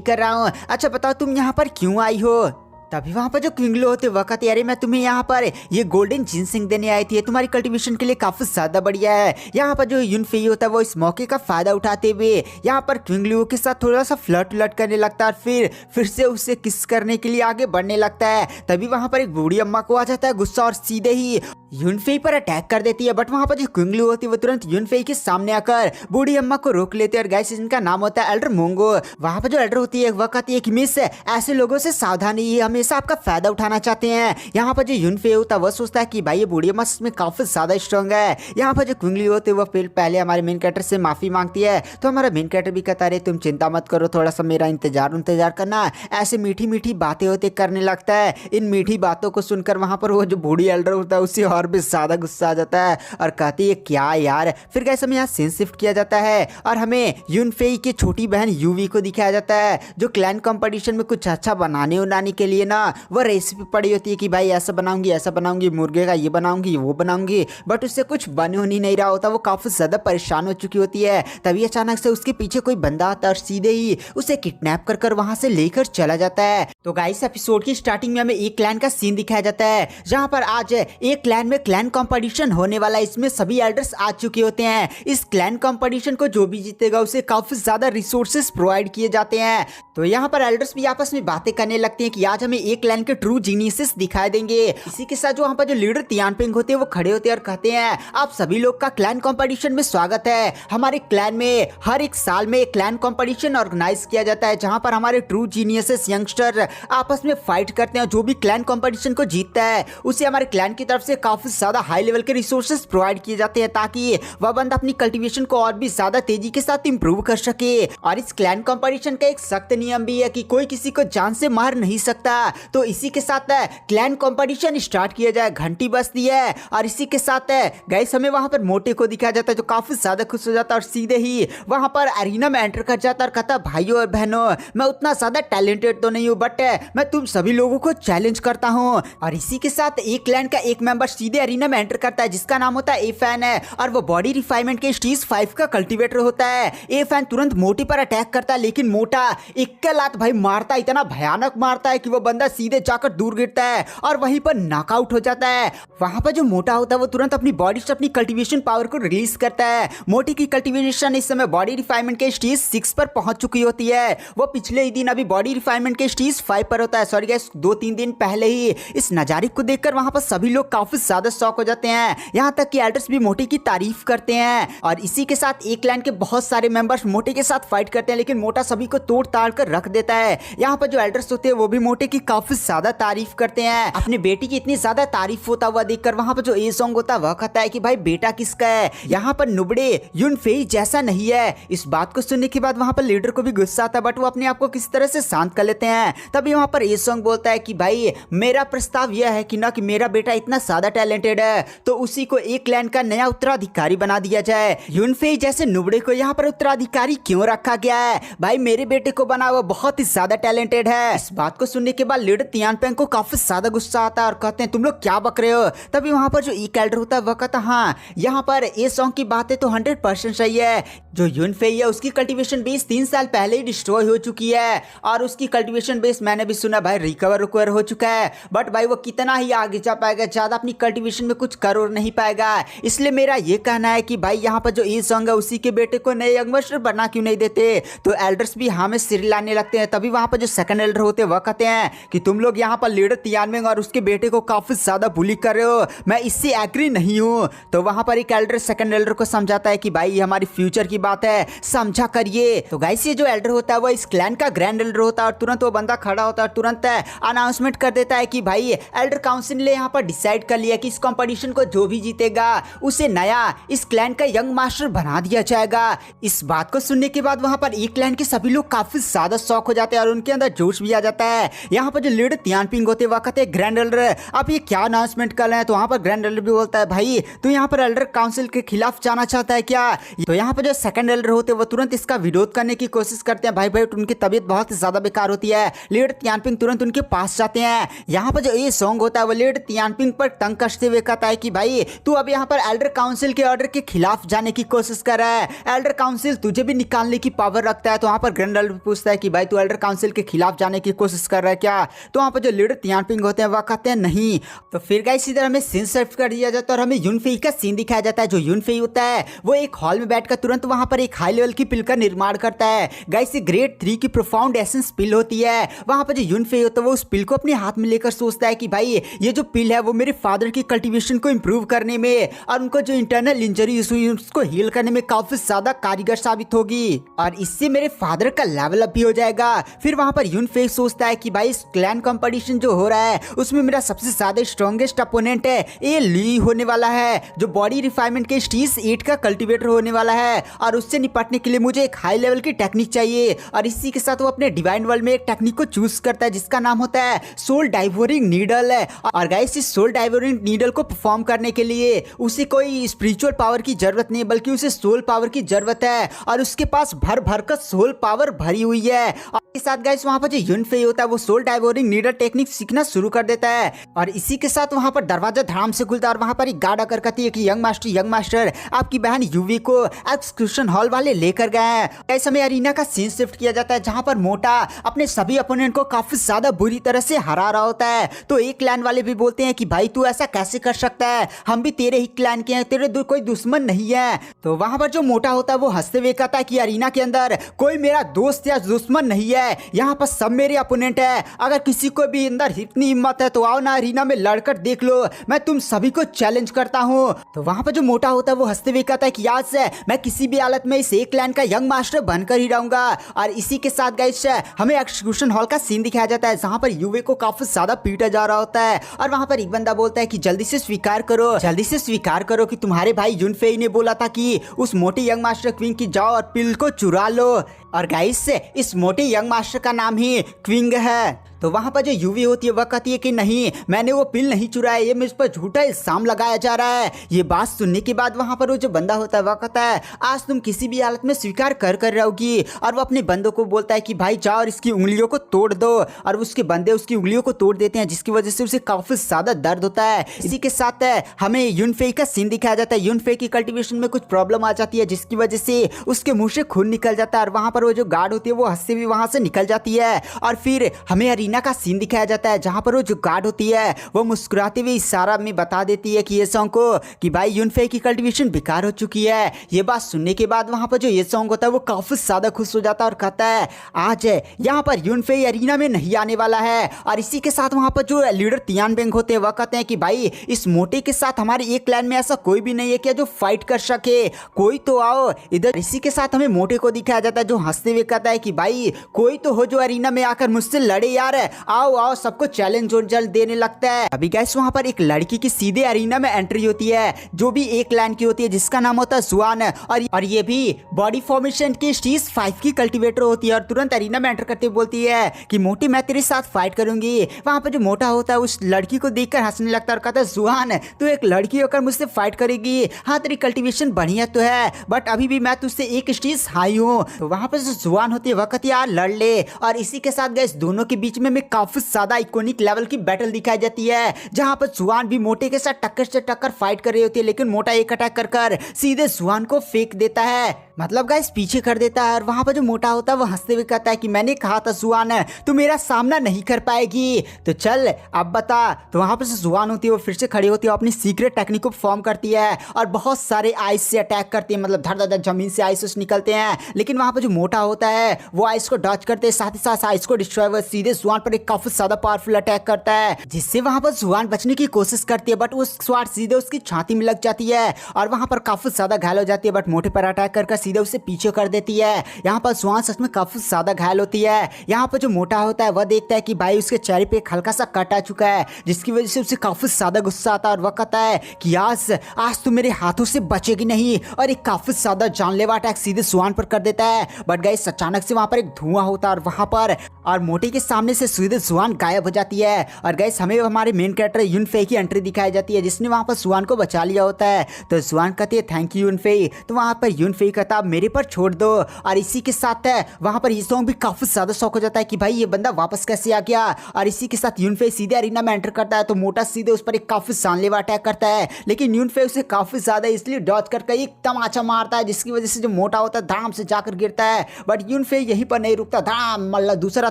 कर रहा हूँ। अच्छा बताओ तुम यहाँ पर क्यों आई हो? तभी वहां पर जो क्विंगलू होते वक्त, अरे मैं तुम्हें यहाँ पर ये गोल्डन जिनसिंग देने आई थी, तुम्हारी कल्टीवेशन के लिए काफी ज्यादा बढ़िया है। यहाँ पर जो यूनफेई होता है वो इस मौके का फायदा उठाते हुए यहाँ पर क्विंगलू के साथ थोड़ा सा फ्लर्ट उलट करने लगता है, फिर से उससे किस करने के लिए आगे बढ़ने लगता है। तभी वहां पर एक बूढ़ी अम्मा को आ जाता है गुस्सा और सीधे ही यूनफेई पर अटैक कर देती है। बट वहां पर जो क्विंगलू होती है वो तुरंत यूनफेई के सामने आकर बूढ़ी अम्मा को रोक लेते हैं। और गाइस इनका नाम होता है एल्डर मोंगो। वहां पर जो एल्डर होती है वह कहती है कि मिस, ऐसे लोगों से सावधान रहिए, हमेशा आपका फायदा उठाना चाहते हैं। यहाँ पर जो यूनफेई होता है वह सोचता है कि भाई ये बूढ़ी अम्मा में काफी ज्यादा स्ट्रॉन्ग है। यहाँ पर जो क्विंगलू होते है वह पहले हमारे मेन कैरेक्टर से माफी मांगती है, तो हमारा मेन कैरेक्टर भी कहता है तुम चिंता मत करो, थोड़ा सा मेरा इंतजार करना। ऐसे मीठी मीठी बातें होते करने लगता है। इन मीठी बातों को सुनकर वहां पर वो जो बूढ़ी एल्डर होता है उससे और भी ज्यादा गुस्सा आ जाता है और कहती है क्या यार। फिर गैस हमें यहाँ सीन शिफ्ट किया जाता है और हमें यूनफेई की छोटी बहन यूवी को दिखाया जाता है, जो क्लैन कंपटीशन में कुछ अच्छा बनाने के लिए ना वो रेसिपी पड़ी होती है कि भाई ऐसा बनाऊंगी, मुर्गे का ये बनाऊंगी, वो बनाऊंगी, बट उससे कुछ बन ही नहीं रहा होता। वो काफी ज्यादा परेशान हो चुकी होती है। तभी अचानक से उसके पीछे कोई बंदा आता है और सीधे ही उसे किडनैप कर वहां से लेकर चला जाता है। तो गाइस एपिसोड की स्टार्टिंग में हमें एक क्लैन का सीन दिखाया जाता है, जहां पर आज एक क्लैन में क्लैन कंपटीशन होने वाला है। इसमें सभी एल्डर्स आ चुके होते हैं। इस क्लैन कंपटीशन को जो भी जीतेगा उसे काफी ज्यादा रिसोर्सेस प्रोवाइड किए जाते हैं। तो यहाँ पर एल्डर्स भी आपस में बातें करने लगते हैं कि आज हमें एक क्लैन के ट्रू जीनियसेस दिखाई देंगे। इसी के साथ जो वहाँ पर जो लीडर तियानपिंग होते हैं वो खड़े होते हैं और कहते हैं, आप सभी लोग का क्लैन कंपटीशन में स्वागत है। हमारे क्लैन में हर एक साल में क्लैन कंपटीशन ऑर्गेनाइज किया जाता है, जहाँ पर हमारे ट्रू जीनियसेस यंगस्टर आपस में फाइट करते हैं। जो भी क्लैन कंपटीशन को जीतता है उसे हमारे क्लैन की तरफ से काफी ज्यादा हाई लेवल के रिसोर्सेस प्रोवाइड किए जाते हैं, ताकि वह बंदा अपनी कल्टीवेशन को और भी ज्यादा तेजी के साथ इंप्रूव कर सके। और इस क्लैन कंपटीशन का एक सख्त नियम भी है कि कोई किसी को जान से मार नहीं सकता। तो इसी के साथ क्लैन कंपटीशन स्टार्ट किया जाए, घंटी बजती है और इसी के साथ गाइस हमें वहां पर मोटे को दिखाया जाता है, जो काफी ज्यादा खुश हो जाता है और सीधे ही वहां पर अरीना में एंटर कर जाता है और कहता है, भाइयों और बहनों, मैं उतना ज्यादा टैलेंटेड तो नहीं हूँ, बट मैं तुम सभी लोगों को चैलेंज करता हूँ। और इसी के साथ एक क्लैन का एक मेंबर सीधे अरीना में एंटर करता है, जिसका नाम होता है ए फैन है और वो बॉडी रिफाइनमेंट के स्टेज 5 का कल्टीवेटर होता है। ए फैन तुरंत मोटी पर अटैक करता है, लेकिन मोटा एक लात भाई मारता, इतना भयानक मारता है कि वो बंदा सीधे जाकर दूर गिरता है और वहीं पर नॉकआउट हो जाता है। वहां पर जो मोटा होता है वो तुरंत अपनी बॉडी से अपनी कल्टीवेशन पावर को रिलीज करता है। मोटी की कल्टीवेशन इस समय बॉडी रिफाइनमेंट के स्टेज 6 पर पहुंच चुकी होती है। वो पिछले ही दिन अभी बॉडी रिफाइनमेंट के स्टेज 5 पर होता है। सॉरी गाइस, 2-3 दिन पहले ही। इस नजारे को देखकर वहां पर सभी लोग काफी ज्यादा शॉक हो जाते हैं, यहाँ तक कि एल्डर्स भी मोटी की तारीफ करते हैं। और इसी के साथ एक क्लैन के बहुत सारे मेंबर्स मोटे के साथ फाइट करते हैं, लेकिन मोटा सभी को तोड़ ताड़ कर रख देता है। यहाँ पर जो एल्डर्स होते हैं वो भी मोटे की काफी ज्यादा तारीफ करते हैं। अपनी बेटी की इतनी ज्यादा तारीफ होता हुआ देखकर वहाँ पर जो ए सॉन्ग होता है वह कहता है कि भाई बेटा किसका है, यहाँ पर नुबड़े यूनफेई जैसा नहीं है। इस बात को सुनने के बाद वहाँ पर लीडर को भी गुस्सा आता है, बट वो अपने आप को किस तरह से शांत कर लेते हैं। तभी वहाँ पर ए सॉन्ग बोलता है कि भाई मेरा प्रस्ताव यह है कि ना कि मेरा बेटा इतना ज्यादा टैलेंटेड है तो उसी को एक क्लैन का नया उत्तराधिकारी बना दिया जाए। यूनफेई जैसे नुबड़े को यहाँ पर उत्तराधिकारी क्यों रखा गया है? भाई मेरे बेटे को बना वो बहुत ही ज्यादा टैलेंटेड है। इस बात को सुनने के बाद लीडर तियानपेंग को काफी ज्यादा गुस्सा आता है और कहते हैं तुम लोग क्या बक रहे हो। तभी वहां पर जो ई कैल्डर होता है वह कहता है हाँ यहाँ पर ए सॉन्ग की बातें तो 100% सही है। जो यूनफेई है उसकी कल्टीवेशन बेस 3 साल पहले ही डिस्ट्रॉय हो चुकी है और उसकी कल्टीवेशन बेस मैंने भी सुना भाई रिकवर हो चुका है, बट भाई वो कितना ही आगे जा पाएगा, ज्यादा अपनी कल्टीवेशन में कुछ कर और नहीं पाएगा। इसलिए मेरा ये कहना है कि भाई यहाँ पर जो ए सॉन्ग है उसी के बेटे को नए यंगस्टर बना क्यों नहीं देते। तो एल्डर्स भी हाँ में सिर लाने लगते हैं। तभी वहां पर जो सेकंड एल्डर होते हैं वह कहते हैं कि तुम लोग यहाँ पर लीडर तियानमेंग और उसके बेटे को काफी ज्यादा बुली कर रहे हो, मैं इससे एग्री नहीं हूँ। तो वहां पर एक एल्डर सेकंड एल्डर को समझाता है कि भाई ये हमारी फ्यूचर की बात है, समझा करिए। तो गाइस ये जो एल्डर होता है वो इस क्लैन का ग्रैंड एल्डर होता है और तुरंत वो बंदा खड़ा होता है और तुरंत अनाउंसमेंट कर देता है कि भाई एल्डर काउंसिल ने यहाँ पर डिसाइड कर लिया कि इस कंपटीशन को जो भी जीतेगा उसे नया इस क्लैन का यंग मास्टर बना दिया जाएगा। इस बात को सुनने के बाद वहाँ पर एक क्लैन के सभी लोग काफी ज्यादा शौक हो जाते हैं और उनके अंदर जोश भी आ जाता है। यहाँ पर जो लीडर तियानपिंग होते वह कहते हैं ग्रैंड एल्डर आप ये क्या अनाउंसमेंट कर रहे हैं। तो वहाँ पर ग्रैंड एल्डर भी बोलता है भाई तू यहाँ पर एल्डर काउंसिल के खिलाफ जाना चाहता है क्या। तो यहाँ पर जो सेकंड एल्डर होते हैं वो तुरंत इसका विरोध करने की कोशिश करते हैं। भाई उनकी तबीयत बहुत ज्यादा बेकार होती है। लीडर तियानपिंग तुरंत उनके पास जाते हैं। यहाँ पर जो ये सॉन्ग होता है वो लीडर तियानपिंग पर तंग कसते हुए कहता है कि भाई तू अब यहाँ पर एल्डर काउंसिल के ऑर्डर के खिलाफ जाने की कोशिश कर रहा है। एल्डर काउंसिल तुझे भी निकालने की पावर रखता है। तो वहाँ पर ग्रैंड एल्डर पूछता है कि भाई तू एल्डर काउंसिल के खिलाफ जाने की कोशिश कर रहा है क्या। तो वहाँ पर जो लीडर तियानपिंग होते हैं वह कहते हैं नहीं। तो फिर गाइस इधर हमें सीन शिफ्ट कर दिया जाता है और हमें यूनफेई का सीन दिखाया जाता है। जो यूनफेई होता है वो एक हॉल में बैठकर तुरंत वहाँ पर एक हाई लेवल की पिल का निर्माण करता है। गाइस ये ग्रेड 3 की प्रोफाउंड एसेंस पिल होती है। वहाँ पर जो यूनफेई होता है वो उस पिल को अपने हाथ में लेकर सोचता है कि भाई ये जो पिल है वो मेरे फादर की कल्टीवेशन को इंप्रूव करने में और उनको जो इंटरनल इंजरी हुई उसको हील करने में काफी ज्यादा कारगर साबित होगी और इससे मेरे फादर का लेवल अप भी हो जाएगा। फिर वहाँ पर यूनफेई सोचता है कि भाई इस क्लैन कंपटीशन जो हो रहा है उसमें मेरा सबसे ज्यादा स्ट्रॉन्गेस्ट अपोनेंट है ये ली होने वाला है जो बॉडी रिफाइनमेंट के स्टीज 8 का कल्टीवेटर होने वाला है और उससे निपटने के लिए मुझे एक हाई लेवल की टेक्निक चाहिए। और इसी के साथ वो अपने डिवाइन वर्ल्ड में एक टेक्निक को चूज करता है जिसका नाम होता है सोल डाइवोरिंग नीडल है। और गाइस इस सोल डाइवोरिंग नीडल को परफॉर्म करने के लिए उसे कोई स्पिरिचुअल पावर की जरूरत नहीं बल्कि उसे सोल पावर की जरूरत है और उसके पास भर भर कर सोल पावर भरी हुई है। और इसके साथ गाइस वहाँ पर जो यूनफेई होता है वो सोल डाइवोरिंग नीडल टेक्निक सीखना शुरू कर देता है और इसी के साथ वहाँ पर दरवाजा धड़ाम से खुलता है और वहाँ पर एक गार्ड आकर कहती है कि यंग मास्टर आपकी बहन यूवी को एक्सक्यूशन हॉल वाले लेकर गए हैं। गाइस हमें अरीना का सीन शिफ्ट किया जाता है जहाँ पर मोटा अपने सभी अपोनेंट को काफी ज्यादा बुरी तरह से हरा रहा होता है। तो एक क्लैन वाले भी बोलते हैं कि भाई तू ऐसा कैसे कर सकता है, हम भी तेरे ही क्लैन के हैं, तेरे कोई दुश्मन नहीं है। तो वहाँ पर जो मोटा होता है वो हंसते हुए कहता है कि अरीना के अंदर कोई मेरा दोस्त या दुश्मन नहीं है, यहाँ पर सब मेरे अपोनेंट है। अगर किसी को भी अंदर इतनी हिम्मत है तो आओ ना अरीना में लड़कर देख लो, मैं तुम सभी को चैलेंज करता हूँ। तो वहाँ पर जो मोटा होता है वो हंसते हुए कहता है कि आज से मैं किसी भी हालत में इस एक क्लैन का यंग मास्टर बनकर ही रहूंगा। और इसी के साथ गाइस हमें एक्सक्यूशन हॉल का सीन दिखाया जाता है जहाँ पर यूवे को काफी ज्यादा पीटा जा रहा होता है और वहाँ पर एक बंदा बोलता है कि जल्दी से स्वीकार करो कि तुम्हारे भाई यूनफेई ने बोला था कि उस मोटे यंग मास्टर क्विंग की जाओ और पिल को चुरा लो। और गाइस इस मोटे यंग मास्टर का नाम ही क्विंग है। तो वहाँ पर जो यूवी होती है वह कहती है कि नहीं मैंने वो पिल नहीं चुराया, ये मुझ पर झूठा इल्जाम लगाया जा रहा है। ये बात सुनने के बाद वहाँ पर वो जो बंदा होता है वह कहता है आज तुम किसी भी हालत में स्वीकार कर रहोगी। और वो अपने बंदों को बोलता है कि भाई जाओ और इसकी उंगलियों को तोड़ दो। और उसके बंदे उसकी उंगलियों को तोड़ देते हैं जिसकी वजह से उसे काफी ज्यादा दर्द होता है। इसी के साथ हमें यूनफेई का सीन दिखाया जाता है। यूनफेई की कल्टीवेशन में कुछ प्रॉब्लम आ जाती है जिसकी वजह से उसके मुंह से खून निकल जाता है और वहाँ पर वो जो गार्ड होती है वो हंसते हुए वहाँ से निकल जाती है। और फिर हमें अरीना का सीन दिखाया जाता है जहाँ पर वो जो गार्ड होती है वो मुस्कुराते हुए इशारा में बता देती है कि ये सॉन्ग को कि भाई यूनफेई की कल्टीवेशन बेकार हो चुकी है। ये बात सुनने के बाद वहाँ पर जो ये सॉन्ग होता है वो काफी ज्यादा खुश हो जाता है और कहता है आज यहाँ पर यूनफेई अरीना में नहीं आने वाला है। और इसी के साथ वहाँ पर जो लीडर तियानबेंग होते हैं वह कहते हैं कि भाई इस मोटे के साथ हमारे एक क्लैन में ऐसा कोई भी नहीं है क्या जो फाइट कर सके, कोई तो आओ इधर। इसी के साथ हमें मोटे को दिखाया जाता है जो हंसते हुए कहता है कि भाई कोई तो हो जो अरीना में आकर मुझसे लड़े यार, आओ आओ सबको चैलेंज और जल्द देने लगता है। अभी गाइस वहाँ पर एक लड़की की सीधे अरीना में एंट्री होती है जो भी एक क्लैन की होती है जिसका नाम होता है जुआन और ये भी बॉडी फॉर्मेशन की स्टीज 5 की कल्टीवेटर होती है और तुरंत अरीना में एंटर करते बोलती है कि मोटी मैं तेरे साथ फाइट करूंगी। वहाँ पर जो मोटा होता है उस लड़की को देखकर हंसने लगता है और कहता है जुआन तू एक लड़की होकर मुझसे फाइट करेगी, हाँ तेरी कल्टीवेशन बढ़िया तो है बट अभी भी मैं तुझसे एक स्टीज हाई हूँ। तो वहाँ पर जो जुआन होती है वक्त यार लड़ ले। और इसी के साथ गाइस दोनों के बीच में काफी ज्यादा आइकॉनिक लेवल की बैटल दिखाई जाती है जहाँ पर जुआन भी मोटे के साथ टक्कर से टक्कर फाइट कर रही होती है लेकिन मोटा एक अटैक कर सीधे जुआन को फेंक देता है, मतलब गाइस पीछे कर देता है। और वहाँ पर जो मोटा होता है वो हंसते हुए कहता है कि मैंने कहा था जुआन तू मेरा सामना नहीं कर पाएगी तो चल अब बता। तो वहाँ पर जुआन होती है वो फिर से खड़ी होती है अपनी सीक्रेट टेक्निक को परफॉर्म करती है और बहुत सारे आइस से अटैक करती है, मतलब धड़ धड़ जमीन से आइस निकलते हैं लेकिन वहाँ पर जो मोटा होता है वो आइस को डॉच करते हैं, साथ ही साथ आइस को डिस्ट्रॉय सीधे जुआन पर एक काफी ज्यादा पावरफुल अटैक करता है जिससे वहाँ पर जुआन बचने की कोशिश करती है बट उस स्वार सीधे उसकी छाती में लग जाती है और वहाँ पर काफी ज्यादा घायल हो जाती है बट मोटे पर अटैक कर सीधे उसे पीछे कर देती है। यहाँ पर स्वान सच में काफी ज्यादा घायल होती है। यहाँ पर जो मोटा होता है वह देखता है कि भाई उसके चेहरे पे एक हल्का सा कट आ चुका है, जिसकी वजह से उसे काफी ज्यादा गुस्सा आता है और वह कहता है कि आज तू मेरे हाथों से बचेगी नहीं, और एक काफी ज्यादा जानलेवा अटैक सीधे स्वान पर कर देता है। बट गाइस अचानक से वहां पर एक धुआं होता है और वहां पर और मोटे के सामने से सीधे स्वान गायब हो जाती है। और गाइस हमें हमारे मेन कैरेक्टर यूनफे की एंट्री दिखाई जाती है, जिसने वहां पर स्वान को बचा लिया होता है। तो स्वान कहती है थैंक यू यूनफे। तो वहां पर यूनफे कहता है मेरे पर छोड़ दो। और इसी के साथ वहां पर ये सॉन्ग भी काफी ज्यादा शौक हो जाता है कि भाई ये बंदा वापस कैसे आ गया। और इसी के साथ यूनफे सीधे अरीना में एंटर करता है, तो मोटा सीधे उस पर एक काफी जानलेवा अटैक करता है, लेकिन यूनफे उसे काफी ज्यादा इसलिए डॉज करके एक तमाचा मारता है, जिसकी वजह से जो मोटा होता है धाम से जाकर गिरता है। बट यूनफे यहीं पर नहीं रुकता, धाम मतलब दूसरा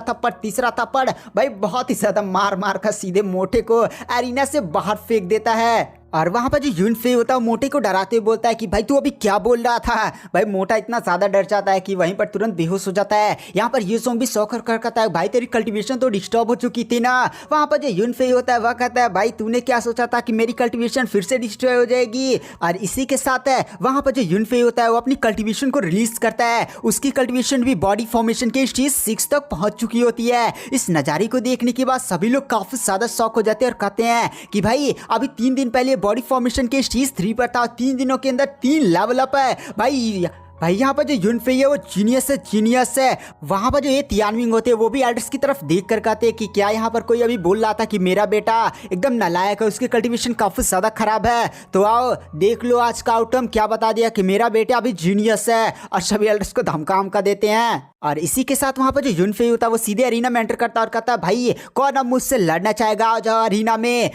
थप्पड़, तीसरा थप्पड़, भाई बहुत ही ज्यादा मार मार कर सीधे मोटे को एरिना से बाहर फेंक देता है। और वहां पर जो यूनफे होता है मोटे को डराते हुए बोलता है कि भाई तू अभी क्या बोल रहा था। भाई मोटा इतना ज्यादा डर जाता है कि वहीं पर तुरंत बेहोश हो जाता है। यहाँ पर ये सॉन्ग भी शौक कर कहता है भाई तेरी कल्टीवेशन तो डिस्टर्ब हो चुकी थी ना। वहां पर जो यूनफे होता है वह कहता है भाई तूने क्या सोचा था कि मेरी कल्टीवेशन फिर से डिस्ट्रॉय हो जाएगी। और इसी के साथ वहां पर जो यूनफे होता है वो अपनी कल्टीवेशन को रिलीज करता है। उसकी कल्टीवेशन भी बॉडी फॉर्मेशन के स्टेज 6 तक पहुंच चुकी होती है। इस नजारे को देखने के बाद सभी लोग काफी ज्यादा शौक हो जाते हैं और कहते हैं कि भाई अभी 3 दिन पहले बॉडी फॉर्मेशन के स्टेज 3 पर था, 3 दिनों के अंदर 3 लेवल अप है। भाई यहाँ पर जो यूनफे है वो जीनियस है। वहां पर जो ये तियानमिंग होते हैं वो भी एल्डर्स की तरफ देख कर कहते हैं कि क्या यहाँ पर कोई अभी बोल रहा था कि मेरा बेटा एकदम नालायक है, उसकी कल्टीवेशन काफी ज्यादा खराब है। तो आओ देख लो आज का आउटकम क्या बता दिया कि मेरा बेटा अभी जीनियस है, और सभी एल्डर्स को धमकाम का देते हैं। और इसी के साथ वहां पर जो यूनफे होता है वो सीधे अरीना में एंटर करता है और कहता है भाई कौन अब मुझसे लड़ना चाहेगा, आ जाओ अरीना में।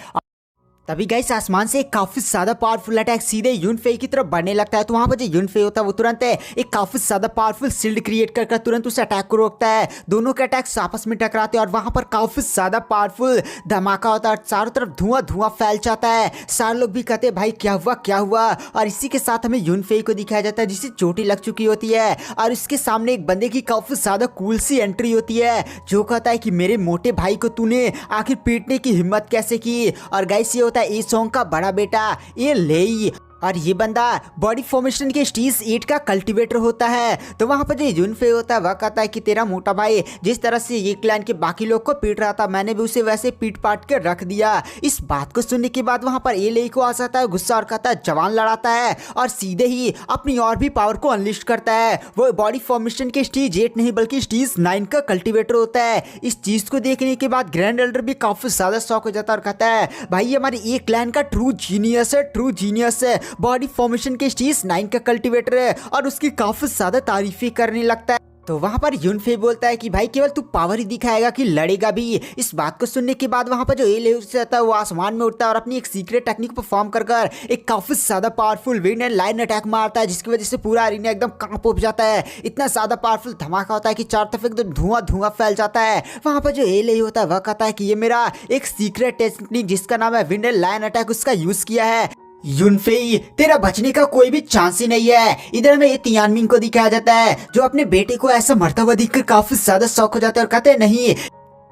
तभी गाइस आसमान से एक काफी ज्यादा पावरफुल अटैक सीधे यूनफे की तरफ बढ़ने लगता है। तो वहां पर जो यूनफे होता है वो तुरंत एक काफी ज्यादा पावरफुल शील्ड क्रिएट कर तुरंत उस अटैक को रोकता है। दोनों के अटैक्स आपस में टकराते हैं और वहां पर काफी ज्यादा पावरफुल धमाका होता है और चारों तरफ धुआं फैल जाता है। सारे लोग भी कहते हैं भाई क्या हुआ। और इसी के साथ हमें यूनफे को दिखाया जाता है जिसे चोटी लग चुकी होती है, और इसके सामने एक बंदे की काफी ज्यादा कूल सी एंट्री होती है, जो कहता है कि मेरे मोटे भाई को तूने आखिर पीटने की हिम्मत कैसे की। और गाइस ये होता है ए सॉन्ग का बड़ा बेटा ये लेई, और ये बंदा बॉडी फॉर्मेशन के स्टेज 8 का कल्टीवेटर होता है। तो वहां पर जो यूनफे होता है वह कहता है कि तेरा मोटा भाई जिस तरह से ये क्लैन के बाकी लोग को पीट रहा था मैंने भी उसे वैसे पीट पाट के रख दिया। इस बात को सुनने के बाद वहां पर एले को आ जाता है गुस्सा और कहता है जवान लड़ाता है और सीधे ही अपनी और भी पावर को अनलिस्ट करता है। वो बॉडी फॉर्मेशन के स्टेज 8 नहीं बल्कि स्टेज 9 का कल्टीवेटर होता है। इस चीज को देखने के बाद ग्रैंड एल्डर भी काफी ज्यादा शौक हो जाता है और कहता है भाई हमारे ये क्लैन का ट्रू जीनियस है, बॉडी फॉर्मेशन के स्टेज 9 का कल्टीवेटर है, और उसकी काफी ज्यादा तारीफें करने लगता है। तो वहां पर यूनफे बोलता है कि भाई केवल तू पावर ही दिखाएगा कि लड़ेगा भी। इस बात को सुनने के बाद वहां पर जो एले रहता है वो आसमान में उठता है और अपनी एक सीक्रेट टेक्निक परफॉर्म कर एक काफी ज्यादा powerful wind and line attack मारता है, जिसकी वजह से पूरा अरीना एकदम कांप उठ जाता है। इतना ज्यादा पावरफुल धमाका होता है कि चारों तरफ एकदम धुआं फैल जाता है। वहां पर जो एले होता है वह कहता है कि ये मेरा एक सीक्रेट टेक्निक जिसका नाम है विंड एंड लाइन अटैक, उसका यूज किया है। यूनफे तेरा बचने का कोई भी चांस ही नहीं है। इधर में ये तियानमिंग को दिखाया जाता है जो अपने बेटे को ऐसा मरता हुआ देखकर काफी ज्यादा शौक हो जाता है और कहते हैं नहीं।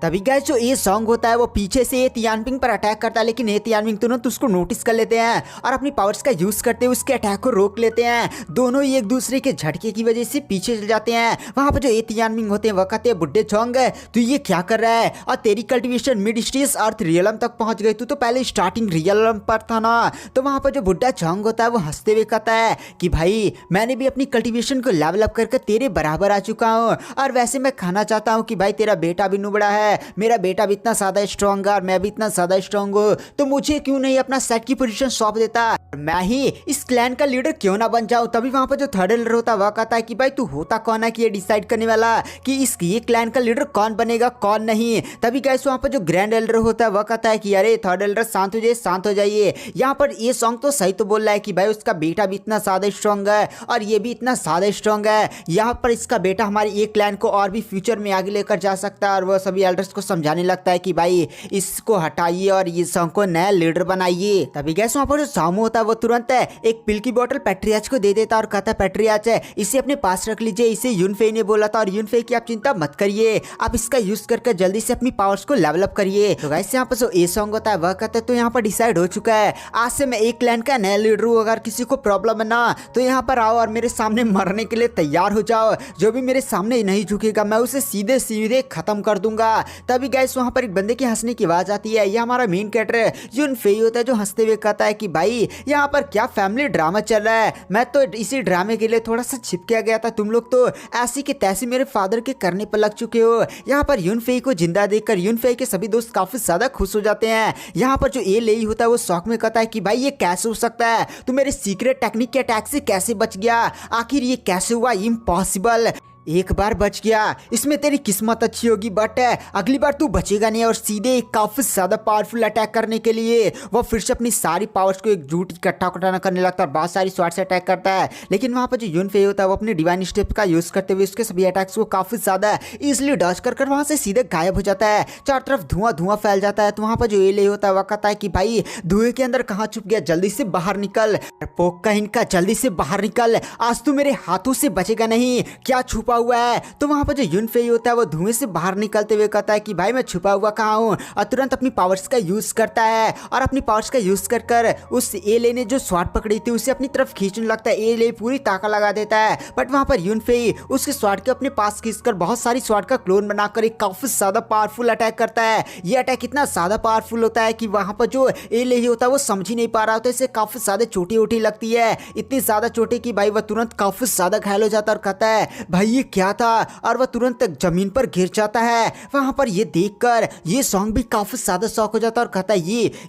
तभी गाइस जो ये सॉन्ग होता है वो पीछे से ये तियानमिंग पर अटैक करता है, लेकिन ये तियानमिंग तुरंत उसको नोटिस कर लेते हैं और अपनी पावर्स का यूज करते हुए उसके अटैक को रोक लेते हैं। दोनों ही एक दूसरे के झटके की वजह से पीछे चल जाते हैं। वहां पर जो ये तियानमिंग होते हैं वह कहते हैं बुड्ढे चोंग तू ये क्या कर रहा है, और तेरी कल्टीवेशन मिड स्टेज अर्थ रियलम तक पहुंच गई, तू तो पहले स्टार्टिंग रियलम पर था ना। तो वहां पर जो बुड्ढा चोंग होता है वो हंसते हुए कहता है कि भाई मैंने भी अपनी कल्टीवेशन को लेवल अप करके तेरे बराबर आ चुका हूँ, और वैसे मैं खाना चाहता हूँ कि भाई तेरा बेटा भी नुबड़ा है, मेरा बेटा भी इतना ज्यादा स्ट्रॉन्ग है और मैं भी इतना ज्यादा स्ट्रॉन्ग हूँ, तो मुझे क्यों नहीं अपना सेट की पोजीशन सौंप देता, मैं ही इस क्लैन का लीडर क्यों ना बन जाऊं। तभी वहां पर जो थर्ड एल्डर होता है वह कहता है कि भाई तू होता कौन है कि ये डिसाइड करने वाला कि इस ये क्लैन का लीडर कौन बनेगा कौन नहीं। तभी गाइस वहां पर जो ग्रैंड एल्डर होता है वह कहता है कि अरे थर्ड एल्डर शांत हो जाइए। यहाँ पर ये सॉन्ग तो सही तो बोल रहा है कि भाई उसका बेटा भी इतना ज्यादा स्ट्रॉन्ग है और ये भी इतना ज्यादा स्ट्रॉन्ग है। यहाँ पर इसका बेटा हमारे एक क्लैन को और भी फ्यूचर में आगे लेकर जा सकता है और वह सभी एल्डर्स को समझाने लगता है कि भाई इसको हटाइए और ये सॉन्ग को नया लीडर बनाइए। तभी गैस वहाँ पर जो सामू होता है वो तुरंत एक पिल की बोतल पेट्रियाच को दे देता है और कहता है पेट्रियाच इसे अपने पास रख लीजिए, इसे यूनफे ने बोला था और यूनफे की आप चिंता मत करिए, आप इसका यूज करके जल्दी से अपनी पावर्स को लेवल अप करिए। तो गाइस यहाँ पर जो ए सॉन्ग होता है वह कहता है तो यहाँ पर डिसाइड हो चुका है, आज से मैं एक क्लैन का नया लीडर हूँ, अगर किसी को प्रॉब्लम है ना तो यहाँ पर आओ और मेरे सामने मरने के लिए तैयार हो जाओ, जो भी मेरे सामने नहीं झुकेगा मैं उसे सीधे सीधे खत्म कर दूंगा। तभी गाइस वहाँ पर एक बंदे की हंसने की आवाज आती है, यह हमारा मेन कैरेक्टर यूनफे होता है जो हंसते हुए कहता है कि भाई यहाँ पर क्या फैमिली ड्रामा चल रहा है, मैं तो इसी ड्रामे के लिए थोड़ा सा छिपके गया था, तुम लोग तो ऐसी के तैसी मेरे फादर के करने पर लग चुके हो। यहाँ पर यूनफे को जिंदा देखकर यूनफे के सभी दोस्त काफी ज्यादा खुश हो जाते हैं। यहाँ पर जो ए लेई होता है वो शौक में कहता है कि भाई ये कैसे हो सकता है, तू मेरे सीक्रेट टेक्निक के अटैक से कैसे बच गया, आखिर ये कैसे हुआ, इम्पॉसिबल, एक बार बच गया, इसमें तेरी किस्मत अच्छी होगी बट अगली बार तू बचेगा नहीं। और सीधे काफी ज्यादा पावरफुल अटैक करने के लिए वो फिर से अपनी सारी पावर्स को एकजुट इकट्ठा करने लगता है, बहुत सारी शॉट से अटैक करता है। लेकिन वहाँ पर जो यूनफे होता है वो अपने डिवाइन स्टेप का यूज करते हुए उसके सभी अटैक्स को काफी ज्यादा इजिली डॉज कर वहाँ से सीधे गायब हो जाता है, चारों तरफ धुआं धुआं फैल जाता है। तो वहाँ पर जो एले होता है वह कहता है कि भाई धुएं के अंदर कहाँ छुप गया, जल्दी से बाहर निकल, पोक का इनका जल्दी से बाहर निकल, आज तू मेरे हाथों से बचेगा नहीं, क्या छुपा हुआ है। तो वहां पर जो यूनफे होता है वो धुएं से बाहर निकलते हुए कहता है कि भाई मैं छुपा हुआ कहाँ हूँ, और तुरंत अपनी पावर्स का यूज करता है और अपनी पावर्स का यूज कर उस एले ने जो स्वाड पकड़ी थी उसे अपनी तरफ खींचने लगता है। एले पूरी ताकत लगा देता है बट वहां पर यूनफे उसके स्वाड के अपने पास खींचकर बहुत सारी स्वाड का क्लोन बनाकर एक काफी ज्यादा पावरफुल अटैक करता है। ये अटैक इतना ज्यादा पावरफुल होता है कि वहां पर जो एले होता है वो समझ ही नहीं पा रहा होता, इसे काफी ज्यादा चोटी उठी लगती है, इतनी ज्यादा चोटी कि भाई वह तुरंत काफी ज्यादा घायल हो जाता है और कहता है भाई ये क्या था, और वह तुरंत जमीन पर गिर जाता है। वहां पर ये देखकर ये सॉन्ग भी काफी ज्यादा शॉक हो जाता है और कहता है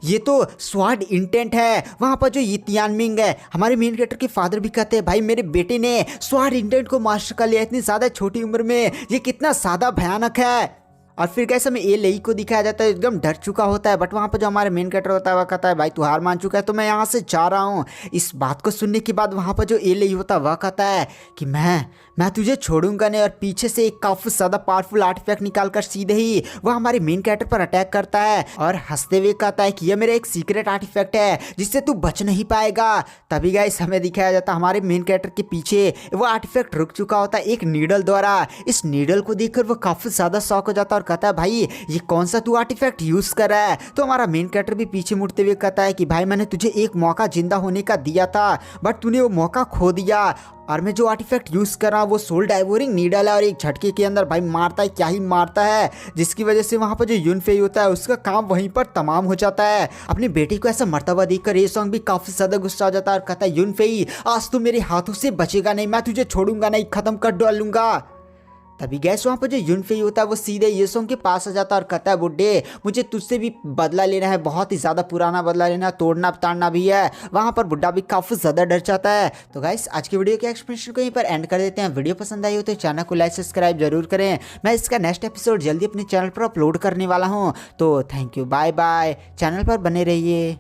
ये तो स्वाड इंटेंट है। वहां पर जो ये तियानमिंग है हमारे मेन कैरेक्टर के फादर भी कहते हैं भाई मेरे बेटे ने स्वाड इंटेंट को मास्टर कर लिया, इतनी ज्यादा छोटी उम्र में ये कितना ज्यादा भयानक है। और फिर कैसे में ए लेई को दिखाया जाता है एकदम डर चुका होता है बट वहाँ पर जो हमारे मेन कैरेक्टर होता है वह कहता है भाई तू हार मान चुका है तो मैं यहाँ से जा रहा हूँ। इस बात को सुनने के बाद वहाँ पर जो ए लेई होता है वह कहता है कि मैं तुझे छोड़ूंगा नहीं, और पीछे से एक काफी ज्यादा पावरफुल आर्टिफैक्ट निकालकर सीधे ही वह हमारे मेन कैरेक्टर पर अटैक करता है और हंसते हुए कहता है कि यह मेरा एक सीक्रेट आर्टिफैक्ट है जिससे तू बच नहीं पाएगा। तभी गाइस हमें दिखाया जाता है हमारे मेन कैरेक्टर के पीछे वो आर्टिफैक्ट रुक चुका होता है एक नीडल द्वारा। इस नीडल को देखकर वो काफी ज्यादा शॉक हो जाता है और कहता है भाई ये कौन सा तू आर्टिफैक्ट यूज कर रहा है। तो हमारा मेन कैरेक्टर भी पीछे मुड़ते हुए कहता है कि भाई मैंने तुझे एक मौका जिंदा होने का दिया था बट तूने वो मौका खो दिया, और मैं जो आर्टिफैक्ट यूज कर रहा हूँ वो सोल डाइवोरिंग नीडल है और एक झटके के अंदर भाई मारता है, क्या ही मारता है, जिसकी वजह से वहाँ पर जो यूनफे होता है उसका काम वहीं पर तमाम हो जाता है। अपनी बेटी को ऐसा मरता हुआ देखकर ये सॉन्ग भी काफी ज्यादा गुस्सा हो जाता है और कहता है यूनफे आज तू मेरे हाथों से बचेगा नहीं, मैं तुझे छोड़ूंगा नहीं, खत्म कर डालूंगा। तभी गैस वहाँ पर जो यूनफे होता है वो सीधे ये सॉन्ग के पास आ जाता है और कहता है बुड्ढे मुझे तुझसे भी बदला लेना है, बहुत ही ज़्यादा पुराना बदला लेना, तोड़ना ताड़ना भी है। वहाँ पर बुड्ढा भी काफ़ी ज़्यादा डर जाता है। तो गाइस आज की वीडियो के एक्सप्लेनेशन को यहीं पर एंड कर देते हैं। वीडियो पसंद आई हो तो चैनल को लाइक सब्सक्राइब जरूर करें, मैं इसका नेक्स्ट एपिसोड जल्दी अपने चैनल पर अपलोड करने वाला हूँ। तो thank you, bye bye, channel पर बने रहिए।